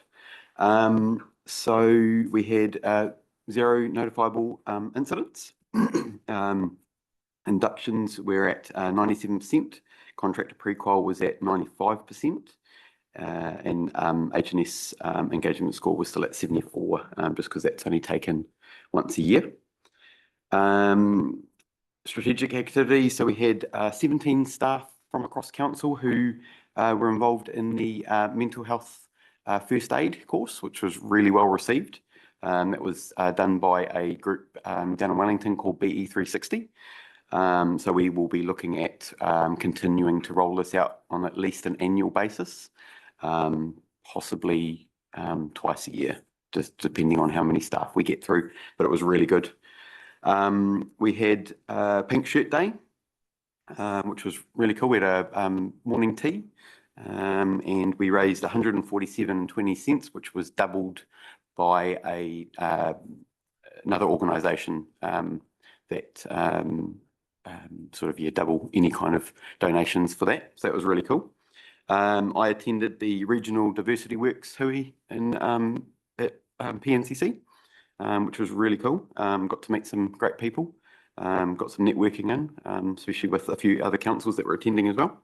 C: So we had 0 notifiable incidents. Inductions were at 97%. Contractor pre-qual was at 95%. And H&S engagement score was still at 74, just because that's only taken once a year. Strategic activity. So we had 17 staff from across council who were involved in the mental health first aid course, which was really well received. That was done by a group down in Wellington called BE360. So we will be looking at continuing to roll this out on at least an annual basis, possibly twice a year, just depending on how many staff we get through, but it was really good. We had Pink Shirt Day, which was really cool. We had a morning tea, and we raised 147.20 cents, which was doubled by another organisation that sort of double any kind of donations for that. So that was really cool. I attended the Regional Diversity Works hui at PNCC, which was really cool. Got to meet some great people, got some networking in, especially with a few other councils that were attending as well.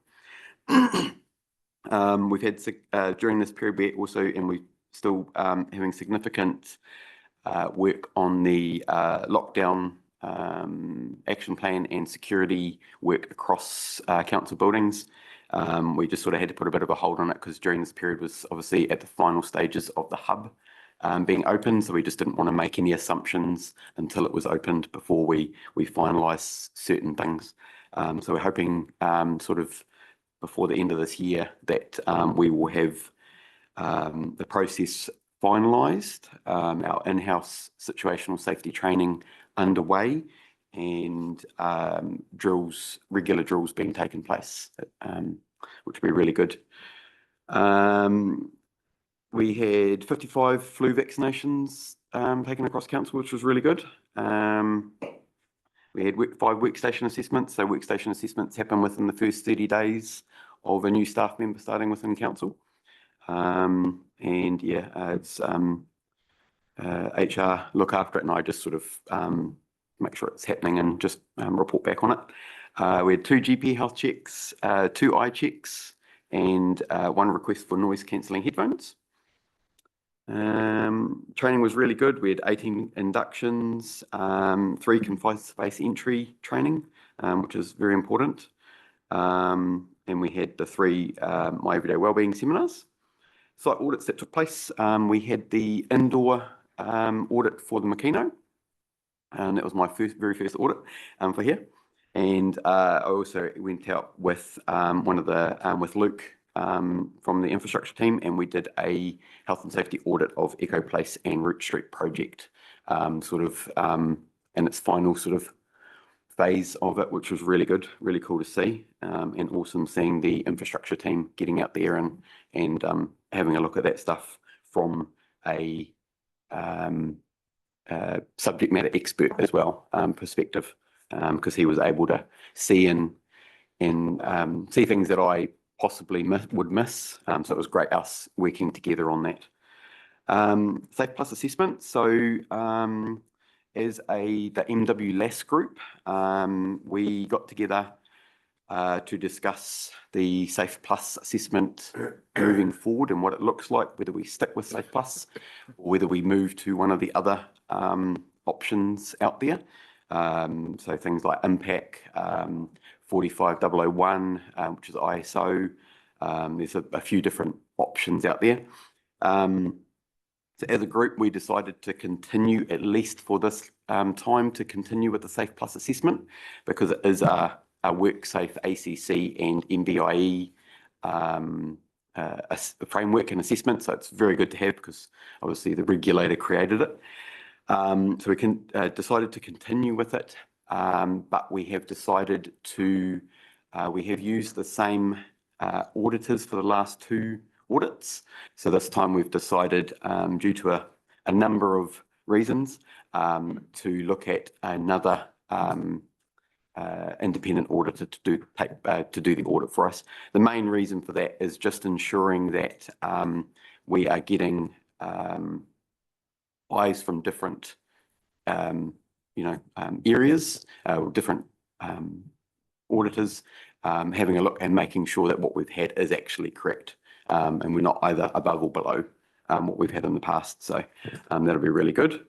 C: We've had during this period, we also, and we still having significant work on the lockdown action plan and security work across council buildings. We just sort of had to put a bit of a hold on it because during this period was obviously at the final stages of the hub being open, so we just didn't want to make any assumptions until it was opened before we finalise certain things. So we're hoping sort of before the end of this year that we will have the process finalised, our in-house situational safety training underway, and regular drills being taken place, which will be really good. We had 55 flu vaccinations taken across council, which was really good. We had 5 workstation assessments. So workstation assessments happen within the first 30 days of a new staff member starting within council. And yeah, it's HR look after it, and I just sort of make sure it's happening and just report back on it. We had 2 GP health checks, 2 eye checks, and 1 request for noise cancelling headphones. Training was really good. We had 18 inductions, 3 confined space entry training, which is very important. And we had the 3 My Everyday Wellbeing seminars. Site audits that took place. We had the indoor audit for the Makino, and that was my very first audit for here. And I also went out with with Luke from the infrastructure team, and we did a health and safety audit of Echo Place and Root Street project, sort of in its final sort of phase of it, which was really good, really cool to see, and awesome seeing the infrastructure team getting out there and having a look at that stuff from a subject matter expert as well perspective, because he was able to see and see things that I possibly would miss. So it was great us working together on that. Safe Plus assessment. So as the MW LAS group, we got together to discuss the Safe Plus assessment moving forward and what it looks like, whether we stick with Safe Plus or whether we move to one of the other options out there. So things like Impact, 45001, which is ISO. There's a few different options out there. So as a group, we decided to continue, at least for this time, to continue with the Safe Plus assessment, because it is a WorkSafe ACC and MBIE framework and assessment. So it's very good to have, because obviously the regulator created it. So we decided to continue with it, but we have decided to, we have used the same auditors for the last 2 audits. So this time we've decided, due to a number of reasons, to look at another independent auditor to do the audit for us. The main reason for that is just ensuring that we are getting eyes from different areas, different auditors, having a look and making sure that what we've had is actually correct, and we're not either above or below what we've had in the past. So that'll be really good.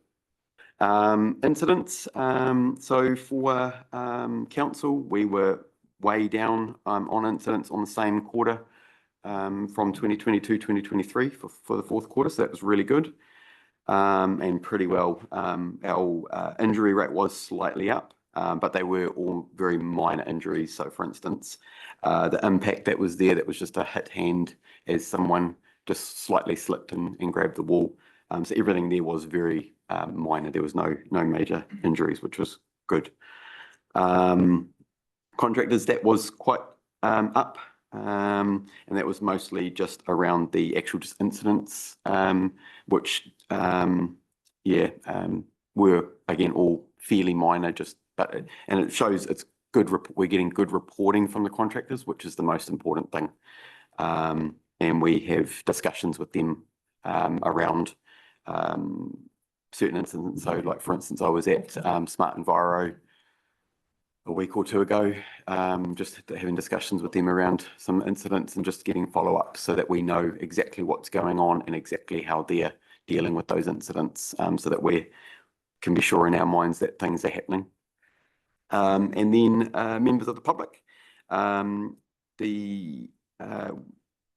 C: Incidents. So for council, we were way down on incidents on the same quarter from 2022-2023 for the 4th quarter. So that was really good. And pretty well, our injury rate was slightly up, but they were all very minor injuries. So for instance, the impact that was there, that was just a hit hand as someone just slightly slipped and grabbed the wall. So everything there was very minor. There was no major injuries, which was good. Contractors, that was quite up, and that was mostly just around the actual just incidents, which were again all fairly minor. And it shows it's good. We're getting good reporting from the contractors, which is the most important thing. And we have discussions with them around certain incidents. So like, for instance, I was at Smart Enviro a week or two ago, just having discussions with them around some incidents and just getting follow-up so that we know exactly what's going on and exactly how they're dealing with those incidents, so that we can be sure in our minds that things are happening. And then members of the public, the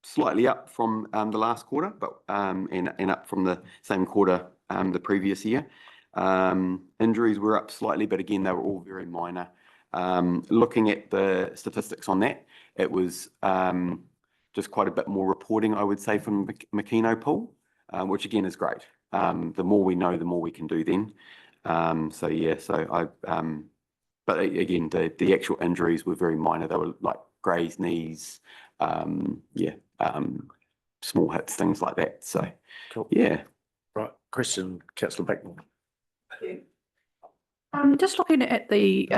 C: slightly up from the last quarter, but and up from the same quarter the previous year. Injuries were up slightly, but again, they were all very minor. Looking at the statistics on that, it was just quite a bit more reporting, I would say, from Makino pool, which again is great. The more we know, the more we can do then. So yeah, but again, the actual injuries were very minor. They were like grazed knees, small hits, things like that. So
A: Cool.
C: yeah.
A: Right, question, councillor Blackmore.
H: Just looking at the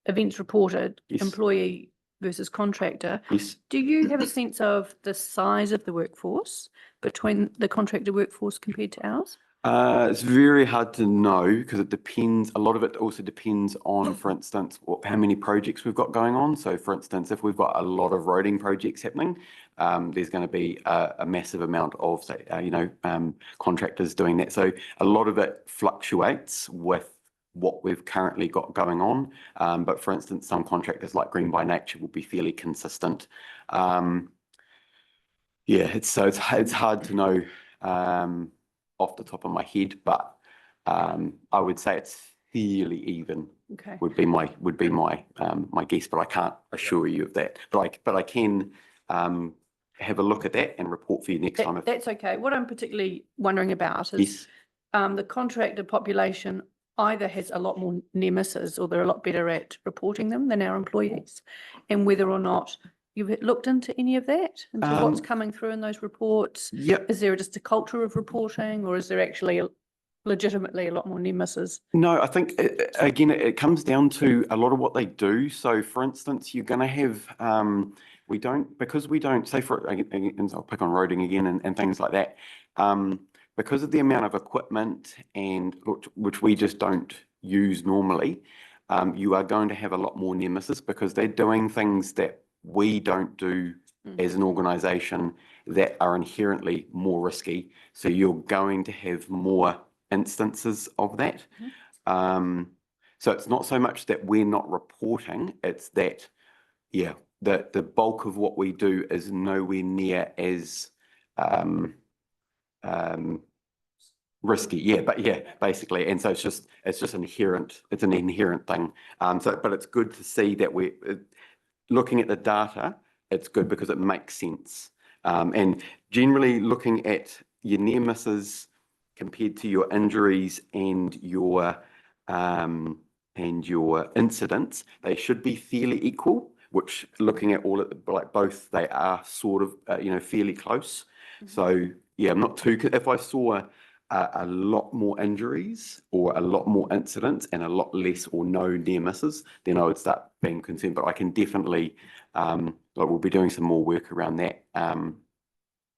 H: events reported,
C: Yes.
H: employee versus contractor,
C: Yes.
H: do you have a sense of the size of the workforce between the contractor workforce compared to ours?
C: It's very hard to know because it depends. A lot of it also depends on, for instance, how many projects we've got going on. So, for instance, if we've got a lot of roading projects happening, there's going to be a massive amount of, say, contractors doing that. So, a lot of it fluctuates with what we've currently got going on. But for instance, some contractors like Green by Nature will be fairly consistent. It's hard to know off the top of my head, but I would say it's fairly even.
H: Okay.
C: Would be my my guess, but I can't assure you of that. But I can have a look at that and report for you next time.
H: That's okay. What I'm particularly wondering about is the contractor population either has a lot more near misses or they're a lot better at reporting them than our employees, and whether or not you've looked into any of that, into what's coming through in those reports.
C: Yep.
H: Is there just a culture of reporting, or is there actually legitimately a lot more near misses?
C: No, I think again, it comes down to a lot of what they do. So for instance, you're going to have, we don't say and I'll pick on roading again and things like that. Because of the amount of equipment and which we just don't use normally, you are going to have a lot more near misses because they're doing things that we don't do as an organisation that are inherently more risky. So you're going to have more instances of that. So it's not so much that we're not reporting, it's that, the bulk of what we do is nowhere near as risky. Basically. And so it's just inherent. It's an inherent thing. But it's good to see that we're looking at the data. It's good because it makes sense. And generally looking at your near misses compared to your injuries and your incidents, they should be fairly equal, which looking at all like both, they are sort of, fairly close. So I'm not too, if I saw a lot more injuries or a lot more incidents and a lot less or no near misses, then I would start being concerned. But I can definitely, we'll be doing some more work around that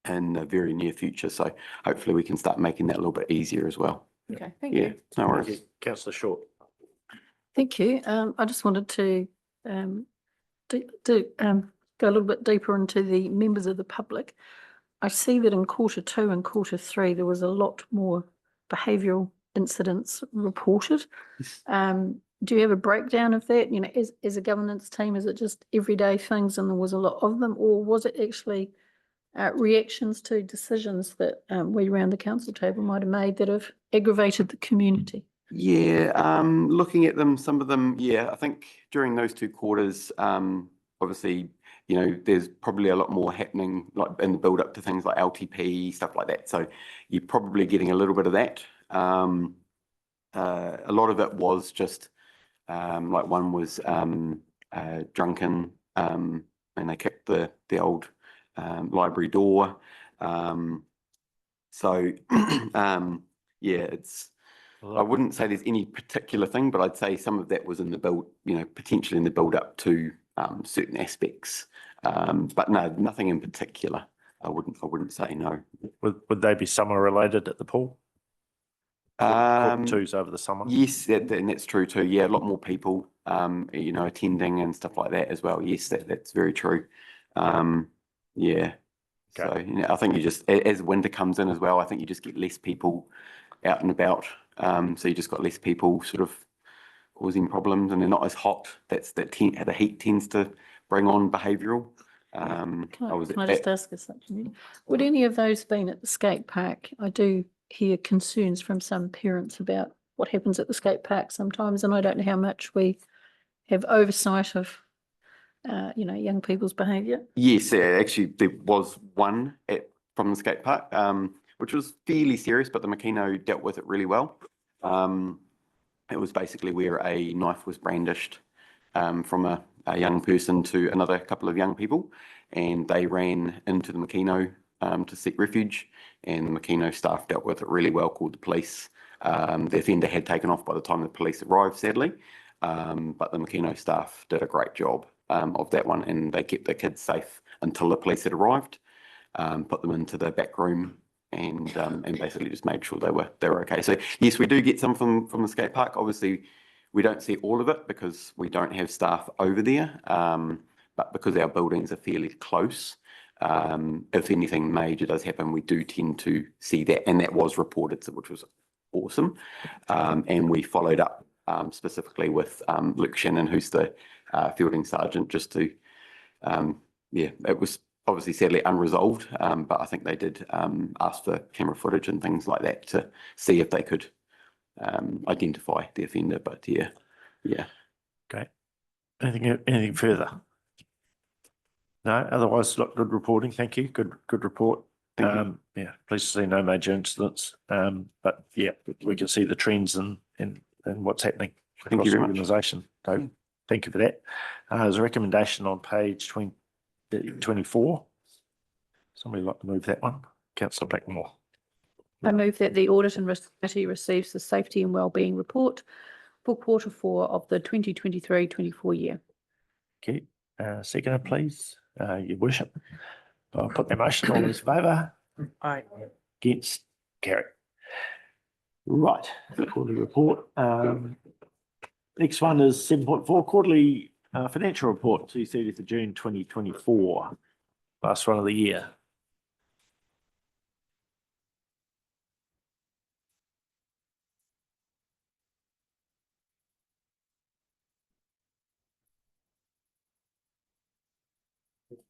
C: in the very near future. So hopefully we can start making that a little bit easier as well.
H: Okay, thank you.
C: No worries.
A: Councillor Short.
L: Thank you. I just wanted to go a little bit deeper into the members of the public. I see that in Q2 and Q3, there was a lot more behavioural incidents reported. Do you have a breakdown of that? As a governance team, is it just everyday things and there was a lot of them, or was it actually reactions to decisions that we around the council table might have made that have aggravated the community?
C: Looking at them, some of them, I think during those 2 quarters, obviously, there's probably a lot more happening like in the build up to things like LTP, stuff like that. So you're probably getting a little bit of that. A lot of it was just like one was drunken and they kicked the old library door. It's, I wouldn't say there's any particular thing, but I'd say some of that was in the build, potentially in the build up to certain aspects But no, nothing in particular. I wouldn't say no.
A: Would they be summer related at the pool? Quarter twos over the summer?
C: Yes, and that's true too. Yeah, a lot more people, attending and stuff like that as well. Yes, that's very true. Yeah. So, I think you just, as winter comes in as well, I think you just get less people out and about. So you just got less people sort of causing problems, and they're not as hot. The heat tends to bring on behavioural.
L: Can I just ask a something? Would any of those been at the skate park? I do hear concerns from some parents about what happens at the skate park sometimes, and I don't know how much we have oversight of, young people's behaviour.
C: Yes, actually, there was one from the skate park, which was fairly serious, but the Makino dealt with it really well. It was basically where a knife was brandished from a young person to another couple of young people, and they ran into the Makino to seek refuge, and the Makino staff dealt with it really well, called the police. The offender had taken off by the time the police arrived, sadly, but the Makino staff did a great job of that one, and they kept the kids safe until the police had arrived, put them into the back room, and basically just made sure they were okay. So yes, we do get some from the skate park. Obviously, we don't see all of it because we don't have staff over there, but because our buildings are fairly close, if anything major does happen, we do tend to see that, and that was reported, which was awesome. And we followed up specifically with Luke Shannon, who's the fielding sergeant, just to, it was obviously sadly unresolved, but I think they did ask for camera footage and things like that to see if they could identify the offender. But yeah.
A: Okay. Anything further? No, otherwise, look, good reporting. Thank you. Good report.
C: Thank you.
A: Yeah, pleased to see no major incidents. But yeah, we can see the trends and what's happening
C: Thank
A: across
C: you
A: the
C: very much.
A: organisation. So thank you for that. There's a recommendation on page 24. Somebody like to move that one? Councillor Blackmore.
H: I move that the Audit and Risk Committee receives the Safety and Wellbeing Report for quarter 4 of the 2023-24 year.
A: Okay, seconder, please. Your worship. I'll put the motion. All those in favour?
B: Aye.
A: Against? Carried. Right, quarterly report. Next one is 7.4 quarterly financial report to 30th of June 2024. Last one of the year.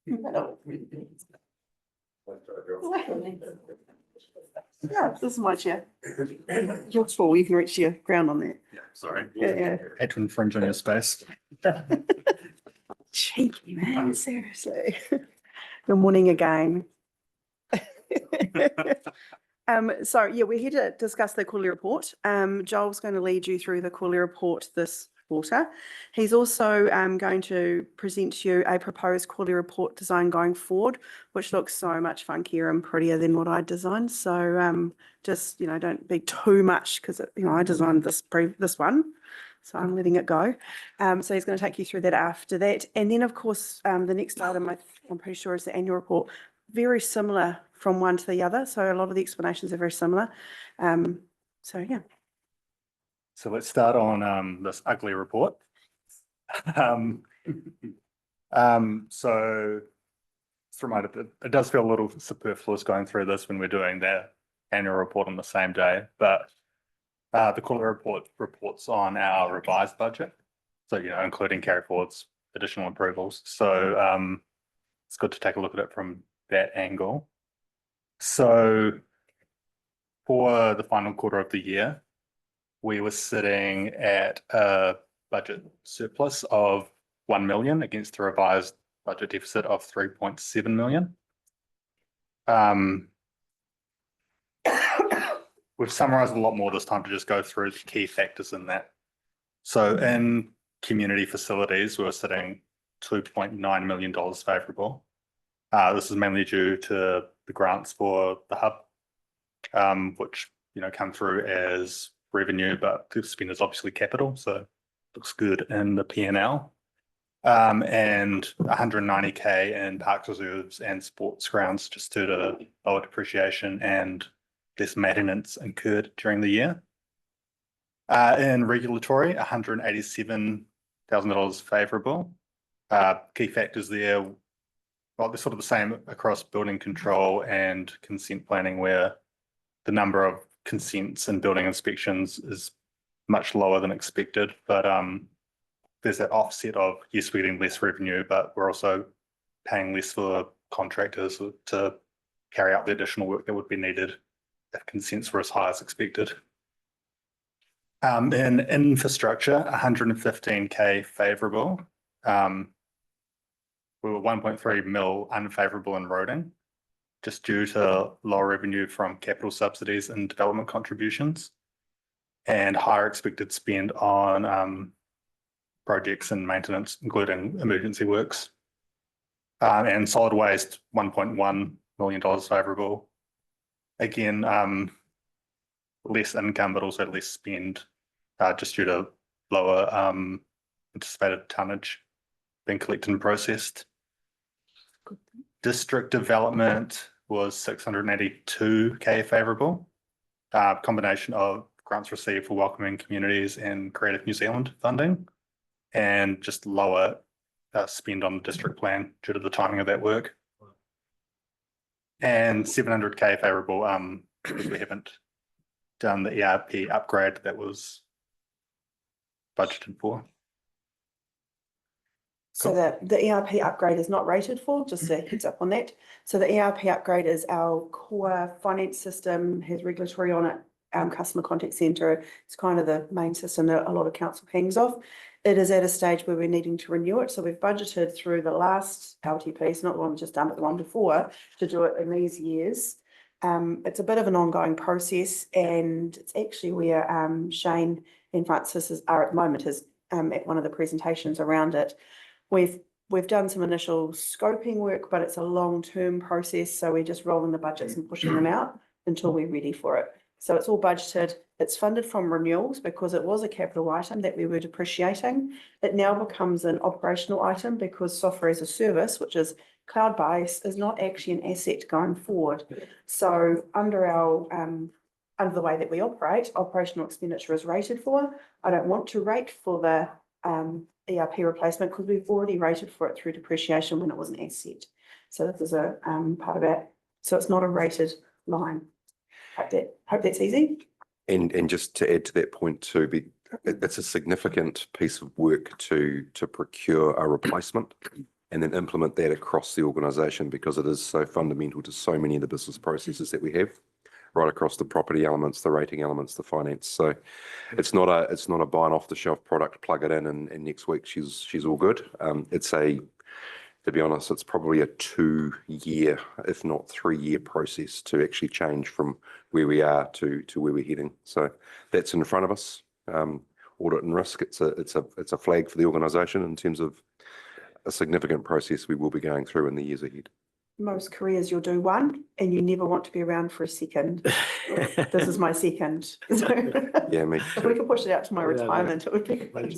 D: Yeah, this is my chair. Your floor, you can reach your ground on that.
M: Yeah, sorry.
D: Yeah.
M: Had to infringe on your space.
D: Cheeky man, seriously. Good morning again. So yeah, we're here to discuss the quarterly report. Joel's going to lead you through the quarterly report this quarter. He's also going to present to you a proposed quarterly report design going forward, which looks so much funkier and prettier than what I designed. So just, don't be too much because, I designed this one. So I'm letting it go. So he's going to take you through that after that. And then, of course, the next item I'm pretty sure is the annual report. Very similar from one to the other. So a lot of the explanations are very similar. So yeah.
M: So let's start on this ugly report. So it does feel a little superfluous going through this when we're doing the annual report on the same day, but the quarterly report reports on our revised budget. So, including carry forwards, additional approvals. So it's good to take a look at it from that angle. So for the final quarter of the year, we were sitting at a budget surplus of 1 million against the revised budget deficit of 3.7 million. We've summarised a lot more this time to just go through the key factors in that. So in community facilities, we were sitting $2.9 million favourable. This is mainly due to the grants for the hub, which come through as revenue, but the spend is obviously capital, so looks good in the P&L. And 190K in parks, reserves and sports grounds just due to lower depreciation and less maintenance incurred during the year. In regulatory, $187,000 favourable. Key factors there, well, they're sort of the same across building control and consent planning, where the number of consents and building inspections is much lower than expected. But there's that offset of, yes, we're getting less revenue, but we're also paying less for contractors to carry out the additional work that would be needed if consents were as high as expected. In infrastructure, 115K favourable. We were 1.3 mil unfavourable in roading, just due to lower revenue from capital subsidies and development contributions, and higher expected spend on projects and maintenance, including emergency works. And solid waste, $1.1 million favourable. Again, less income, but also less spend, just due to lower anticipated tonnage being collected and processed. District development was 682K favourable. Combination of grants received for welcoming communities and Creative New Zealand funding, and just lower spend on the district plan due to the timing of that work. And 700K favourable because we haven't done the ERP upgrade that was budgeted for.
D: So the ERP upgrade is not rated for, just a heads up on that. So the ERP upgrade is our core finance system, has regulatory on it, customer contact centre. It's kind of the main system that a lot of council hangs off. It is at a stage where we're needing to renew it. So we've budgeted through the last LTP, it's not the one we've just done, but the one before, to do it in these years. It's a bit of an ongoing process, and it's actually where Shane and Francis are at the moment, is at one of the presentations around it. We've done some initial scoping work, but it's a long-term process. So we're just rolling the budgets and pushing them out until we're ready for it. So it's all budgeted. It's funded from renewals because it was a capital item that we were depreciating. It now becomes an operational item because software as a service, which is cloud-based, is not actually an asset going forward. So under our under the way that we operate, operational expenditure is rated for. I don't want to rate for the ERP replacement because we've already rated for it through depreciation when it was an asset. So this is a part of it. So it's not a rated line. Hope that's easy.
F: And just to add to that point too, it's a significant piece of work to procure a replacement and then implement that across the organisation, because it is so fundamental to so many of the business processes that we have, right across the property elements, the rating elements, the finance. So it's not a buy an off the shelf product, plug it in, and next week she's all good. To be honest, it's probably a 2-year, if not 3-year process to actually change from where we are to where we're heading. So that's in front of us. Audit and risk, it's a flag for the organisation in terms of a significant process we will be going through in the years ahead.
D: Most careers you'll do one and you never want to be around for a second. This is my second.
F: Yeah, me
D: If we could push it out to my retirement, it would be great.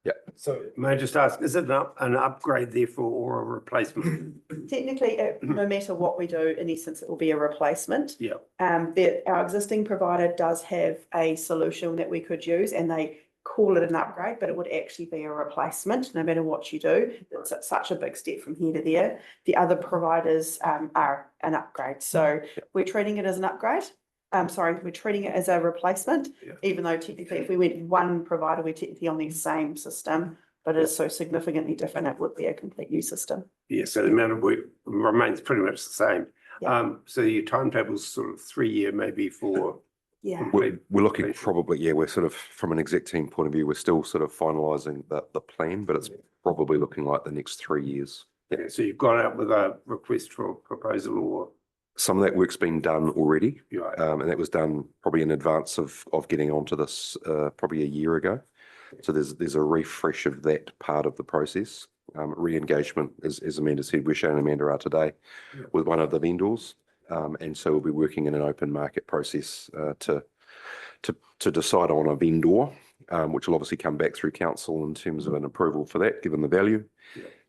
F: Yeah.
E: So may I just ask, is it an upgrade therefore or a replacement?
D: Technically, no matter what we do, in essence, it will be a replacement.
E: Yeah.
D: Our existing provider does have a solution that we could use, and they call it an upgrade, but it would actually be a replacement no matter what you do. It's such a big step from here to there. The other providers are an upgrade. So we're treating it as an upgrade. We're treating it as a replacement, even though technically if we went one provider, we're technically on the same system, but it is so significantly different, it would be a complete new system.
E: Yeah, so the amount of work remains pretty much the same.
D: Yeah.
E: So your timetable's sort of 3-year maybe for...
D: Yeah.
F: We're looking probably, we're sort of, from an exec team point of view, we're still sort of finalising the plan, but it's probably looking like the next 3 years.
E: Yeah, so you've gone out with a request for a proposal or...
F: Some of that work's been done already,
E: Right.
F: And that was done probably in advance of getting onto this probably a year ago. So there's a refresh of that part of the process. Re-engagement, as Amanda said, we're showing Amanda are today with one of the vendors, and so we'll be working in an open market process to decide on a vendor which will obviously come back through council in terms of an approval for that, given the value.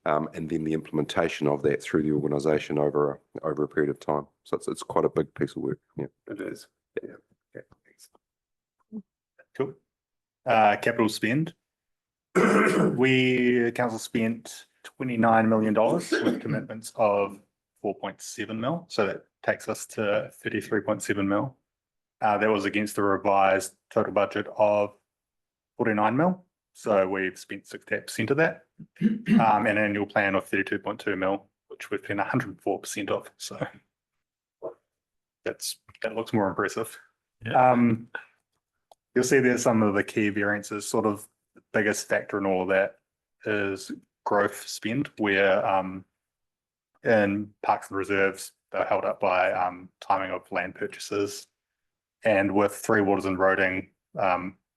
F: And then the implementation of that through the organisation over a period of time. So it's quite a big piece of work. Yeah,
E: It is. Yeah. Okay, thanks.
M: Cool. Capital spend. Council spent $29 million with commitments of 4.7 mil. So that takes us to 33.7 mil. That was against the revised total budget of 49 mil. So we've spent 68% of that. An annual plan of 32.2 mil, which we've been 104% of. So that looks more impressive. You'll see there's some of the key variances. Sort of the biggest factor in all of that is growth spend, where in parks and reserves, they're held up by timing of land purchases. And with Three Waters and Roading,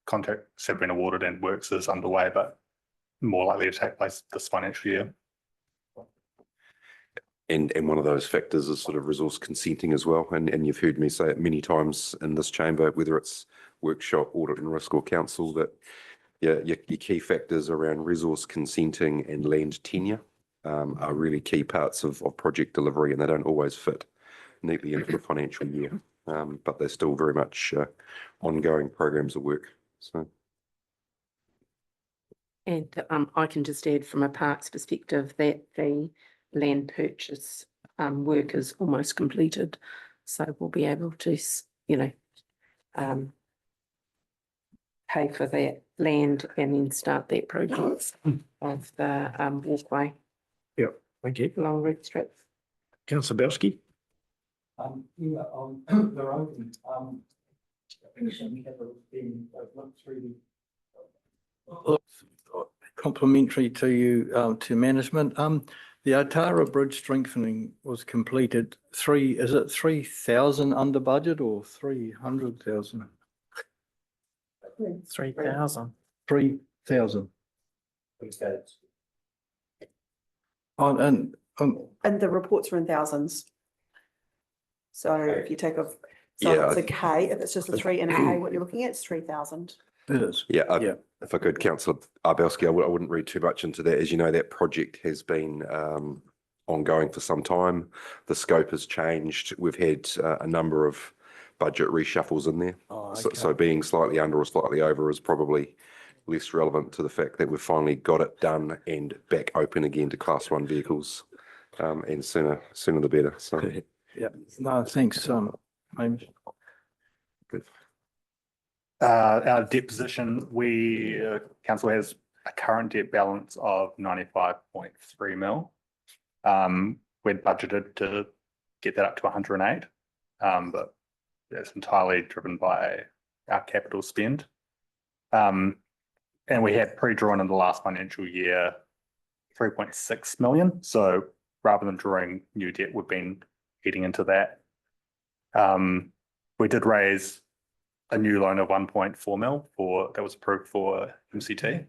M: contracts have been awarded and works is underway, but more likely to take place this financial year.
F: And one of those factors is sort of resource consenting as well. And you've heard me say it many times in this chamber, whether it's workshop, audit and risk or council, that your key factors around resource consenting and land tenure are really key parts of project delivery, and they don't always fit neatly into the financial year. But they're still very much ongoing programs of work. So.
N: And I can just add from a parks perspective that the land purchase work is almost completed. So we'll be able to, pay for that land and then start that project of the walkway.
A: Yeah, thank you.
N: Along Route Street.
A: Councillor Belsky.
O: Yeah, on the road, we have been looked through complimentary to you, to management. The Otara Bridge strengthening was completed. Is it 3,000 under budget or 300,000?
B: 3,000.
O: 3,000. And
D: the reports are in thousands. So if you take off,
F: Yeah,
D: it's a K, if it's just a 3 and a K, what you're looking at is 3,000.
O: it is.
F: Yeah, if I could, Councillor Arbelski, I wouldn't read too much into that. As you know, that project has been ongoing for some time. The scope has changed. We've had a number of budget reshuffles in there.
O: Oh,
F: So being slightly under or slightly over is probably less relevant to the fact that we've finally got it done and back open again to Class 1 vehicles, and sooner the better. So.
O: Yeah, no, thanks, Hamish.
F: Good.
M: Our debt position, council has a current debt balance of 95.3 mil. We'd budgeted to get that up to 108, but that's entirely driven by our capital spend. And we had pre-drawn in the last financial year 3.6 million. So rather than drawing new debt, we've been heading into that. We did raise a new loan of 1.4 mil that was approved for MCT.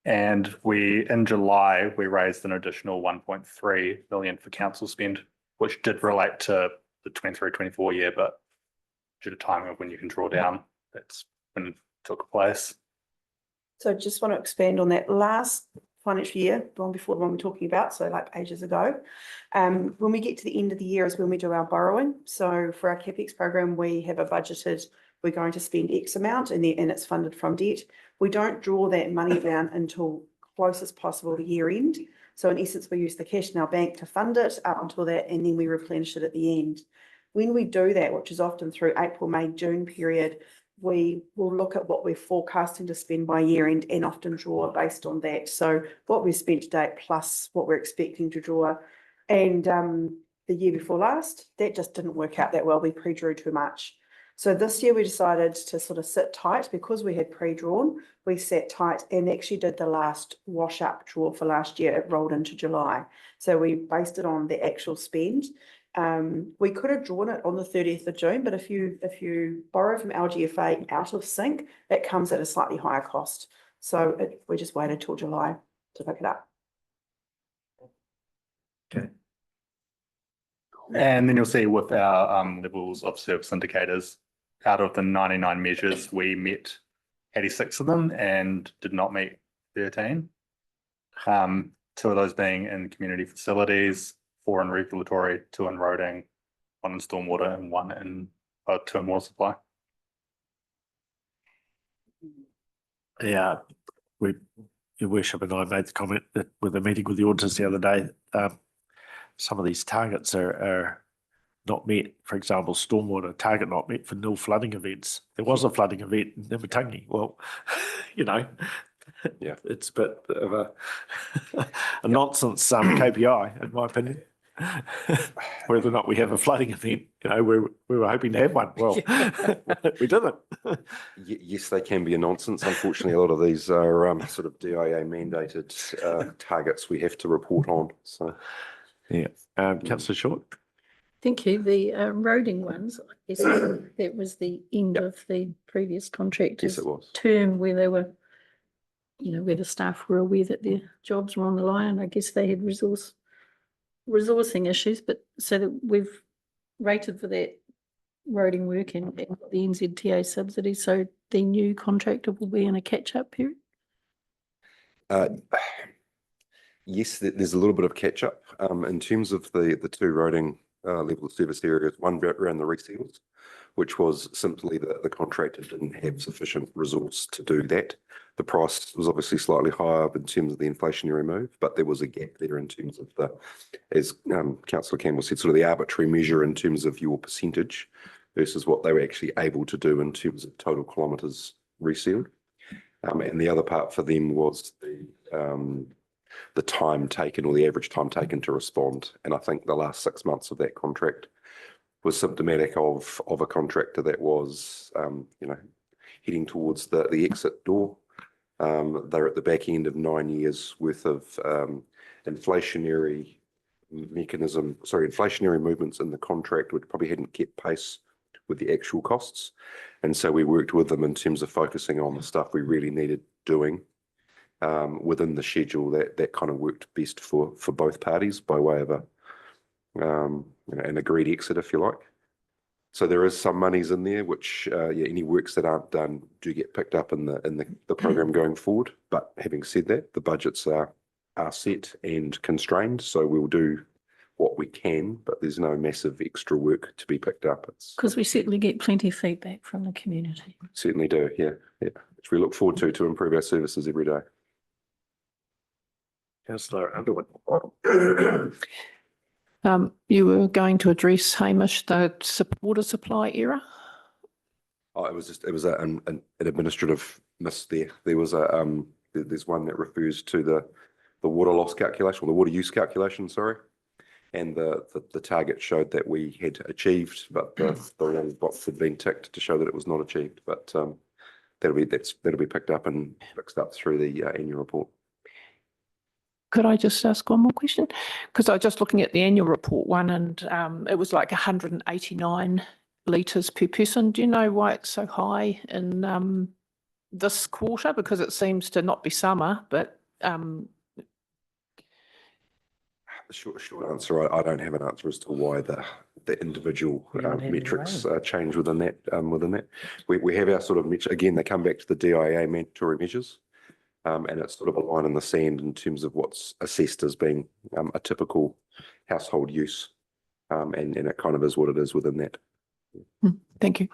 M: And in July, we raised an additional 1.3 million for council spend, which did relate to the 23-24 year, but due to timing of when you can draw down, that's when it took place.
D: So just want to expand on that last financial year, the one before the one we're talking about, so like ages ago. When we get to the end of the year is when we do our borrowing. So for our CapEx program, we have a budgeted, we're going to spend X amount and it's funded from debt. We don't draw that money down until close as possible to year end. So in essence, we use the cash in our bank to fund it up until that, and then we replenish it at the end. When we do that, which is often through April, May, June period, we will look at what we're forecasting to spend by year end and often draw based on that. So what we've spent to date plus what we're expecting to draw. And the year before last, that just didn't work out that well. We pre-drew too much. So this year we decided to sort of sit tight because we had pre-drawn. We sat tight and actually did the last wash up draw for last year. It rolled into July. So we based it on the actual spend. We could have drawn it on the 30th of June, but if you borrow from LGFA out of sync, it comes at a slightly higher cost. So we just waited till July to pick it up.
M: Okay. And then you'll see with our levels of service indicators, out of the 99 measures, we met 86 of them and did not meet 13. Two of those being in community facilities, 4 in regulatory, 2 in roading, 1 in stormwater, and 2 in water supply.
A: Yeah, Your Worship and I made the comment that with a meeting with the auditors the other day, some of these targets are not met. For example, stormwater target not met for nil flooding events. There was a flooding event in Namatangi. Well,
F: Yeah.
A: it's a bit of a nonsense KPI, in my opinion. Whether or not we have a flooding event, we were hoping to have one. Well, we didn't.
F: Yes, they can be a nonsense. Unfortunately, a lot of these are sort of DIA mandated targets we have to report on. So,
A: yeah. Councillor Short.
L: Thank you. The roading ones, I guess that was the end of the previous contractor's
F: yes, it was.
L: term where they were, where the staff were aware that their jobs were on the line. I guess they had resourcing issues, but so that we've rated for that roading work and the NZTA subsidy, so the new contractor will be in a catch-up period?
F: Yes, there's a little bit of catch-up in terms of the 2 roading level of service areas, one around the reseals, which was simply the contractor didn't have sufficient resource to do that. The price was obviously slightly higher in terms of the inflationary move, but there was a gap there in terms of as Councillor Campbell said, sort of the arbitrary measure in terms of your percentage versus what they were actually able to do in terms of total kilometres resealed. And the other part for them was the time taken, or the average time taken to respond. And I think the last 6 months of that contract was symptomatic of a contractor that was, heading towards the exit door. They're at the back end of 9 years worth of inflationary movements in the contract, which probably hadn't kept pace with the actual costs. And so we worked with them in terms of focusing on the stuff we really needed doing within the schedule that kind of worked best for both parties by way of an agreed exit, if you like. So there is some monies in there, which any works that aren't done do get picked up in the program going forward. But having said that, the budgets are set and constrained, so we'll do what we can, but there's no massive extra work to be picked up.
L: Because we certainly get plenty of feedback from the community.
F: Certainly do, yeah, which we look forward to improve our services every day.
A: Councillor Underwood.
H: You were going to address, Hamish, the water supply error?
F: Oh, it was an administrative miss there. There was there's one that refers to the water loss calculation, or the water use calculation, sorry. And the target showed that we had achieved, but the wrong box had been ticked to show that it was not achieved. But that'll be picked up and fixed up through the annual report.
H: Could I just ask one more question? Because I was just looking at the annual report one, and it was like 189 litres per person. Do you know why it's so high in this quarter? Because it seems to not be summer, but
F: Short answer, I don't have an answer as to why the individual metrics change within that. We have our sort of again, they come back to the DIA mandatory measures. And it's sort of a line in the sand in terms of what's assessed as being a typical household use. And it kind of is what it is within that.
H: Thank you.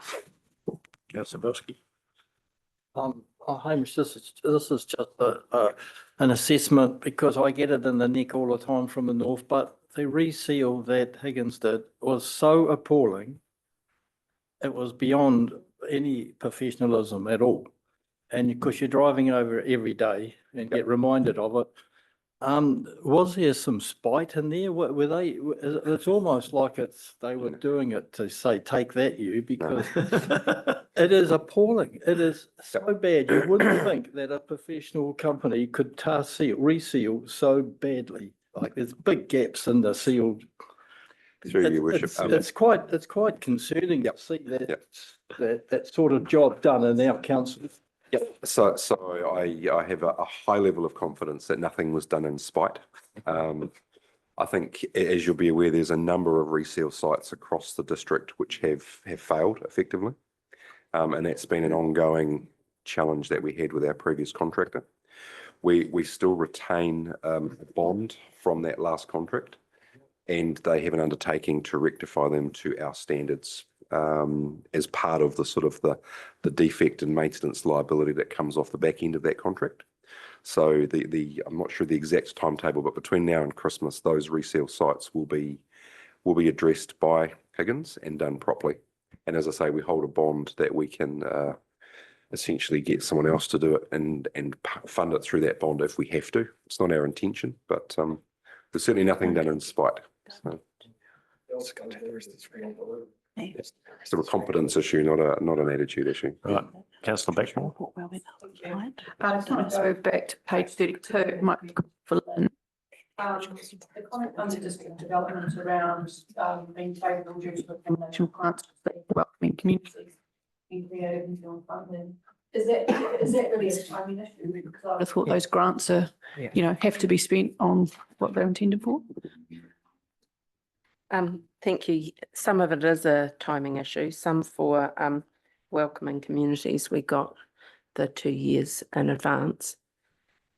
A: Councillor Belsky.
O: Hamish, this is just an assessment, because I get it in the neck all the time from the north, but the reseal that Higgins did was so appalling. It was beyond any professionalism at all. And because you're driving over every day and get reminded of it, was there some spite in there? Were they? It's almost like they were doing it to say, "Take that, you," because it is appalling. It is so bad. You wouldn't think that a professional company could reseal so badly. Like there's big gaps in the sealed.
F: Through your worship,
O: it's quite concerning to see that sort of job done in our council.
F: Yep. So I have a high level of confidence that nothing was done in spite. I think, as you'll be aware, there's a number of resale sites across the district which have failed effectively, and that's been an ongoing challenge that we had with our previous contractor. We still retain a bond from that last contract, and they have an undertaking to rectify them to our standards as part of the sort of the defect and maintenance liability that comes off the back end of that contract. So I'm not sure the exact timetable, but between now and Christmas, those resale sites will be addressed by Higgins and done properly. And as I say, we hold a bond that we can essentially get someone else to do it and fund it through that bond if we have to. It's not our intention, but there's certainly nothing done in spite. So it's a competence issue, not an attitude issue.
A: Right, councillor Blackmore.
H: So back to page 32, it might be good for Lynn. The comment under district development around being favourable due to the combination plants, welcoming communities, being creative and feeling funding. Is that really a timing issue? Because I thought those grants are, have to be spent on what they're intended for.
N: Thank you. Some of it is a timing issue, some for welcoming communities. We got the 2 years in advance.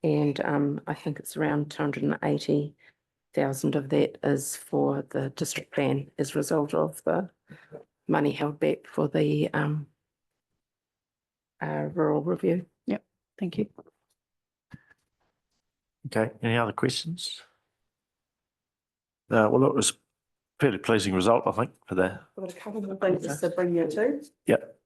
N: And I think it's around 280,000 of that is for the district plan as a result of the money held back for the rural review.
H: Yep, thank you.
A: Okay, any other questions? Well, it was a fairly pleasing result, I think, for the.
D: I've got a couple more things just to bring you to.
A: Yep.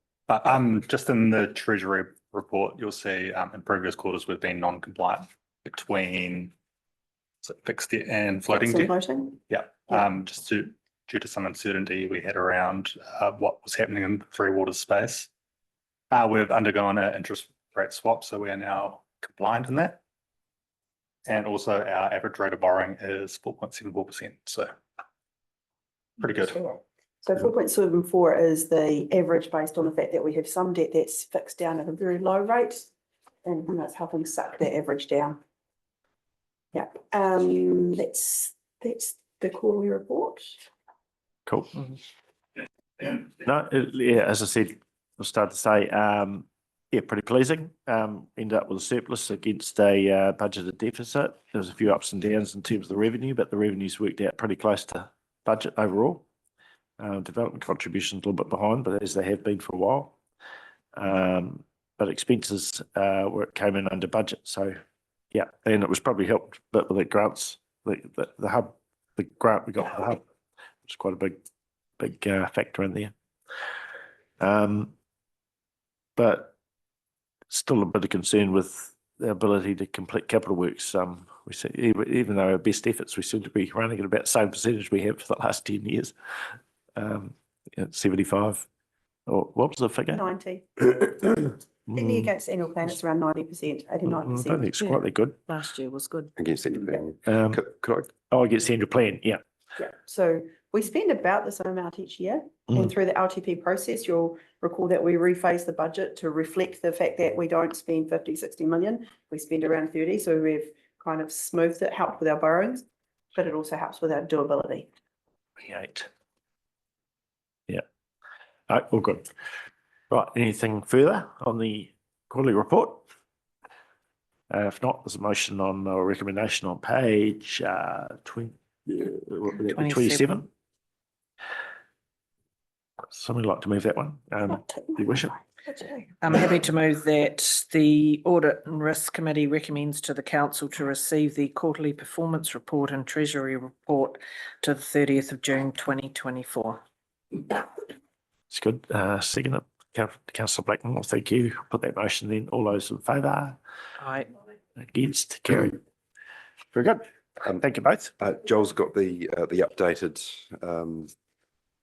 M: Just in the Treasury report, you'll see in previous quarters, we've been non-compliant between fixed debt and floating
D: Fixed and
M: debt.
D: floating?
M: Yeah, just due to some uncertainty we had around what was happening in the Three Waters space. We've undergone an interest rate swap, so we are now compliant in that. And also our average rate of borrowing is 4.74%, so pretty good.
D: So 4.74 is the average based on the fact that we have some debt that's fixed down at a very low rate, and that's helping suck that average down. Yeah, that's the quarterly report.
A: Cool. No, yeah, as I said, I'll start to say, yeah, pretty pleasing. Ended up with a surplus against a budgeted deficit. There was a few ups and downs in terms of the revenue, but the revenues worked out pretty close to budget overall. Development contributions a little bit behind, but as they have been for a while. But expenses came in under budget. So yeah, and it was probably helped a bit with the grants, the hub, the grant we got for the hub, which is quite a big factor in there. But still a bit of concern with the ability to complete capital works. We see, even though our best efforts, we seem to be running at about the same percentage we have for the last 10 years. 75, or what was the figure?
D: 90. Any against annual plan, it's around 90%, 89%.
A: I don't think it's quite that good.
B: Last year was good.
F: Against annual plan. Could I?
A: Oh, against the annual plan, yeah.
D: Yeah, so we spend about the same amount each year, and through the LTP process, you'll recall that we rephase the budget to reflect the fact that we don't spend 50, 60 million, we spend around 30, so we've kind of smoothed it, helped with our borrowings, but it also helps with our doability.
A: 28. Yeah. All good. Right, anything further on the quarterly report? If not, there's a motion on or recommendation on page 27. Somebody like to move that one? You wish it?
B: I'm happy to move that the Audit and Risk Committee recommends to the council to receive the quarterly performance report and treasury report to the 30th of June 2024.
A: It's good. Second it, Councillor Blackmore, thank you. Put that motion then. All those in favour?
B: Aye.
A: Against? Carried. Very good. Thank you both.
F: Joel's got the updated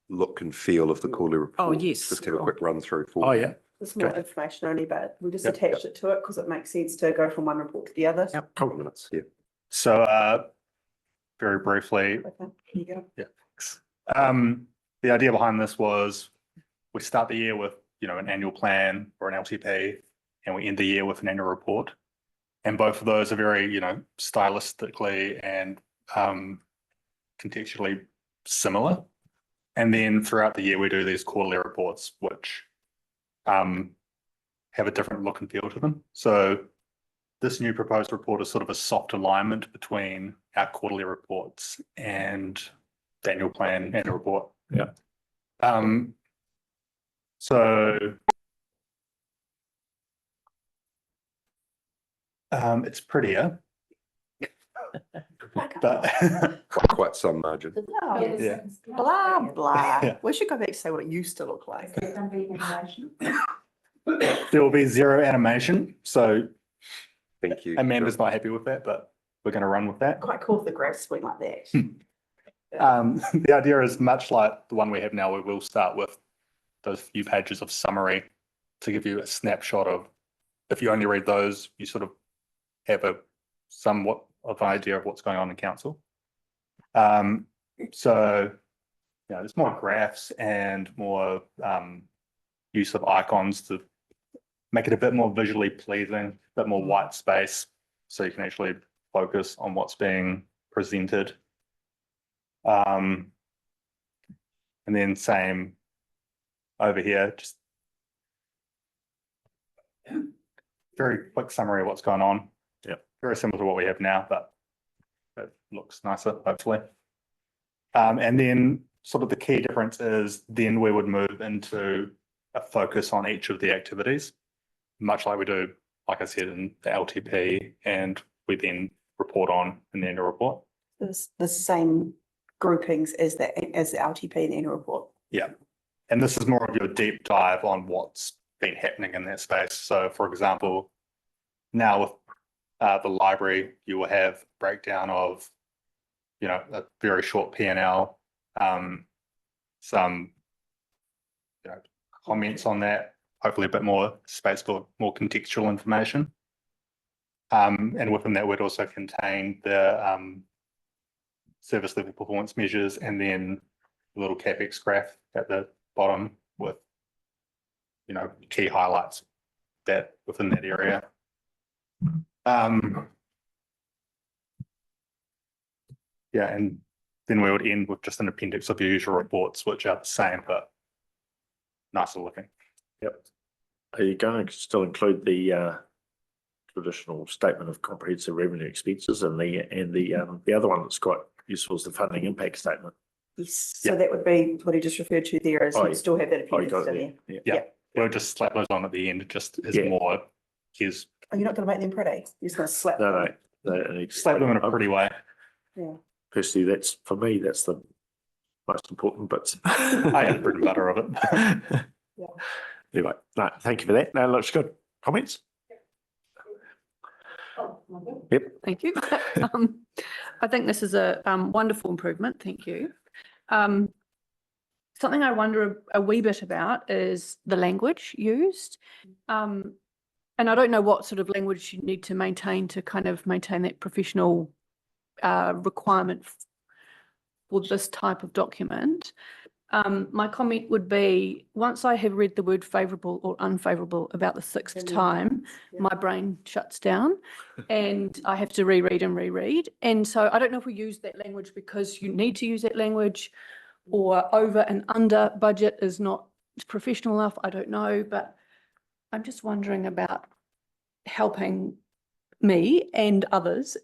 F: look and feel of the quarterly report.
B: Oh, yes.
F: Just have a quick run through for.
A: Oh, yeah.
D: There's more information only, but we just attached it to it because it makes sense to go from one report to the other.
B: Yep.
F: Couple minutes, yeah.
M: So very briefly,
D: Okay, here you go.
M: yeah, thanks. The idea behind this was we start the year with, an annual plan or an LTP, and we end the year with an annual report. And both of those are very, stylistically and contextually similar. And then throughout the year, we do these quarterly reports, which have a different look and feel to them. So this new proposed report is sort of a soft alignment between our quarterly reports and the annual plan and report.
A: Yeah.
M: So it's prettier. But
F: Quite some margin.
M: yeah.
D: Blah, blah.
M: Yeah.
D: We should go back to say what it used to look like.
M: There will be zero animation, so
F: Thank you.
M: Amanda's not happy with that, but we're going to run with that.
D: Quite cool if the graphs went like that.
M: The idea is much like the one we have now, where we'll start with those few pages of summary to give you a snapshot of, if you only read those, you sort of have a somewhat of an idea of what's going on in council. So, yeah, there's more graphs and more use of icons to make it a bit more visually pleasing, a bit more white space, so you can actually focus on what's being presented. And then same over here, just very quick summary of what's going on.
A: Yeah.
M: Very similar to what we have now, but it looks nicer, hopefully. And then sort of the key difference is then we would move into a focus on each of the activities, much like we do, like I said, in the LTP, and we then report on in the annual report.
D: The same groupings as the LTP and the annual report.
M: Yeah. And this is more of your deep dive on what's been happening in that space. So for example, now with the library, you will have a breakdown of, you know, a very short P&L, some, you know, comments on that, hopefully a bit more space for more contextual information. And within that would also contain the service level performance measures, and then a little CapEx graph at the bottom with, you know, key highlights that within that area. Yeah, and then we would end with just an appendix of your usual reports, which are the same, but nicer looking.
A: Yep. Are you going to still include the traditional statement of comprehensive revenue expenses and the other one that's quite useful is the funding impact statement?
D: Yes, so that would be what he just referred to there, is you'd still have that appendix in there.
M: Yeah, we'll just slap those on at the end, just as more, here's.
D: Are you not going to make them pretty? You're just going to slap them?
A: No.
M: Slap them in a pretty way.
D: Yeah.
A: Personally, that's, for me, that's the most important bits.
M: I had bread and butter of it.
D: Yeah.
A: Anyway, no, thank you for that. No, looks good. Comments? Yep.
H: Thank you. I think this is a wonderful improvement. Thank you. Something I wonder a wee bit about is the language used. And I don't know what sort of language you need to maintain to kind of maintain that professional requirement for this type of document. My comment would be, once I have read the word favourable or unfavourable about the sixth time, my brain shuts down and I have to reread and reread. And so I don't know if we use that language because you need to use that language, or over and under budget is not professional enough. I don't know, but I'm just wondering about helping me and others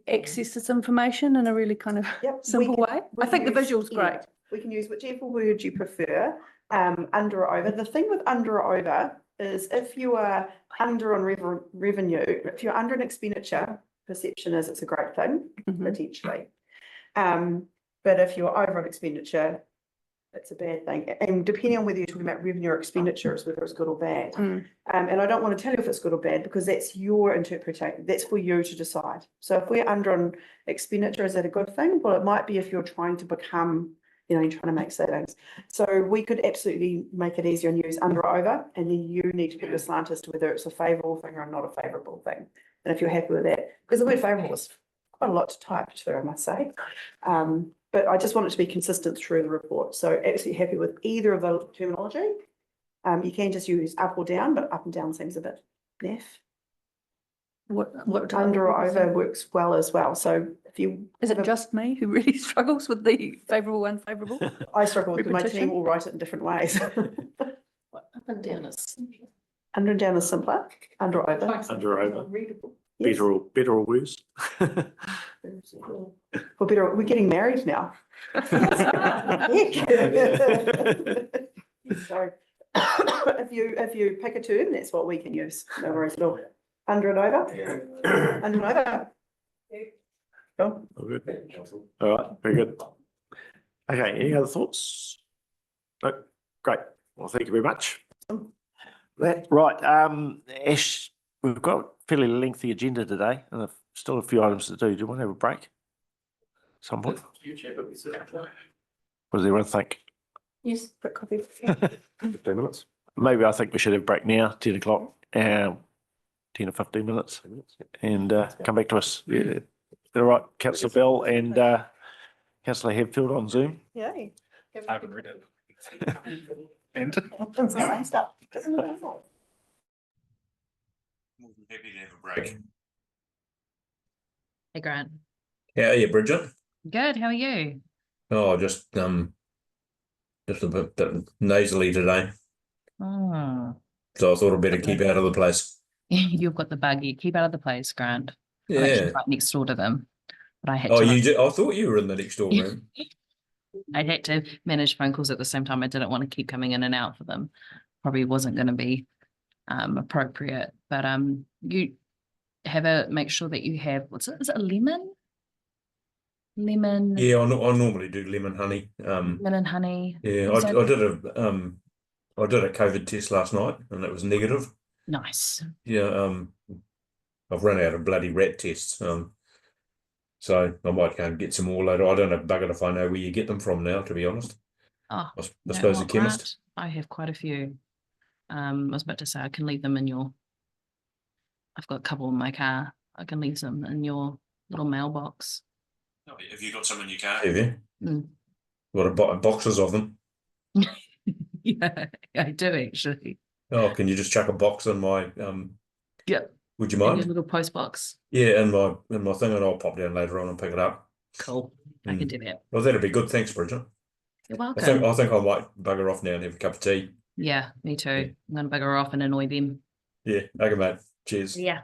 H: access this information in a really kind of simple way. I think the visual's great.
D: We can use whichever word you prefer, under or over. The thing with under or over is if you are under on revenue, if you're under an expenditure, perception is it's a great thing, potentially. But if you're over on expenditure, it's a bad thing. And depending on whether you're talking about revenue or expenditure, is whether it's good or bad. And I don't want to tell you if it's good or bad, because that's your interpretation. That's for you to decide. So if we're under on expenditure, is that a good thing? Well, it might be if you're trying to become, you know, you're trying to make savings. So we could absolutely make it easier and use under or over, and then you need to put your slant as to whether it's a favourable thing or not a favourable thing. And if you're happy with that, because the word favourable is quite a lot to type through, I must say. But I just want it to be consistent through the report. So absolutely happy with either of the terminology. You can just use up or down, but up and down seems a bit naff.
H: What
D: under or over works well as well. So if you
H: is it just me who really struggles with the favourable, unfavourable?
D: I struggle with my team will write it in different ways.
L: Up and down is.
D: Under and down is simpler, under or over.
A: Under or over.
D: Yes.
A: Better or worse?
D: For better, we're getting married now. Sorry. If you pick a term, that's what we can use. No worries at all. Under and over? Under and over? Cool.
A: All good. All right, very good. Okay, any other thoughts? No, great. Well, thank you very much. Right, Ash, we've got a fairly lengthy agenda today and still a few items to do. Do you want to have a break? Some point? What does everyone think?
D: Yes, quick coffee.
F: 15 minutes.
A: Maybe I think we should have a break now, 10 o'clock, 10 or 15 minutes, and come back to us. Yeah. All right, Councillor Bell and Councillor Hadfield on Zoom.
D: Yay.
M: I haven't read it. And
D: Stuff.
P: Happy to have a break.
Q: Hey Grant.
P: How are you, Bridget?
Q: Good, how are you?
P: Oh, just a bit nasally today,
Q: Oh,
P: so I thought I'd better keep out of the place.
Q: you've got the bug. You keep out of the place, Grant. I'm actually
P: Yeah.
Q: right next door to them, but I had
P: Oh,
Q: to.
P: you did? I thought you were in the next door room.
Q: I had to manage phone calls at the same time. I didn't want to keep coming in and out for them. Probably wasn't going to be appropriate, but you make sure that you have, what's it? Is it a lemon? Lemon.
P: Yeah, I normally do lemon honey.
Q: Lemon and honey.
P: Yeah,
Q: Is
P: I
Q: that-
P: did a COVID test last night and it was negative.
Q: Nice.
P: Yeah, I've run out of bloody rat tests. So I might go and get some more later. I don't know, bugger if I know where you get them from now, to be honest.
Q: Oh,
P: I
Q: you know
P: suppose the
Q: what,
P: chemist.
Q: Grant? I have quite a few. I was about to say I can leave them in your. I've got a couple in my car. I can leave them in your little mailbox.
P: Have you got some in your car? Have you?
Q: Mm.
P: What boxes of them?
Q: Yeah, I do actually.
P: Oh, can you just chuck a box in my
Q: Yep.
P: Would you
Q: In your
P: mind?
Q: little post box.
P: Yeah, in my thing, and I'll pop down later on and pick it up.
Q: Cool. I can do that.
P: Well, that'd be good. Thanks, Bridget.
Q: You're
P: I
Q: welcome.
P: think I might bugger off now and have a cup of tea.
Q: Yeah, me too. I'm gonna bugger off and annoy them.
P: Yeah, okay, mate. Cheers.
Q: Yeah.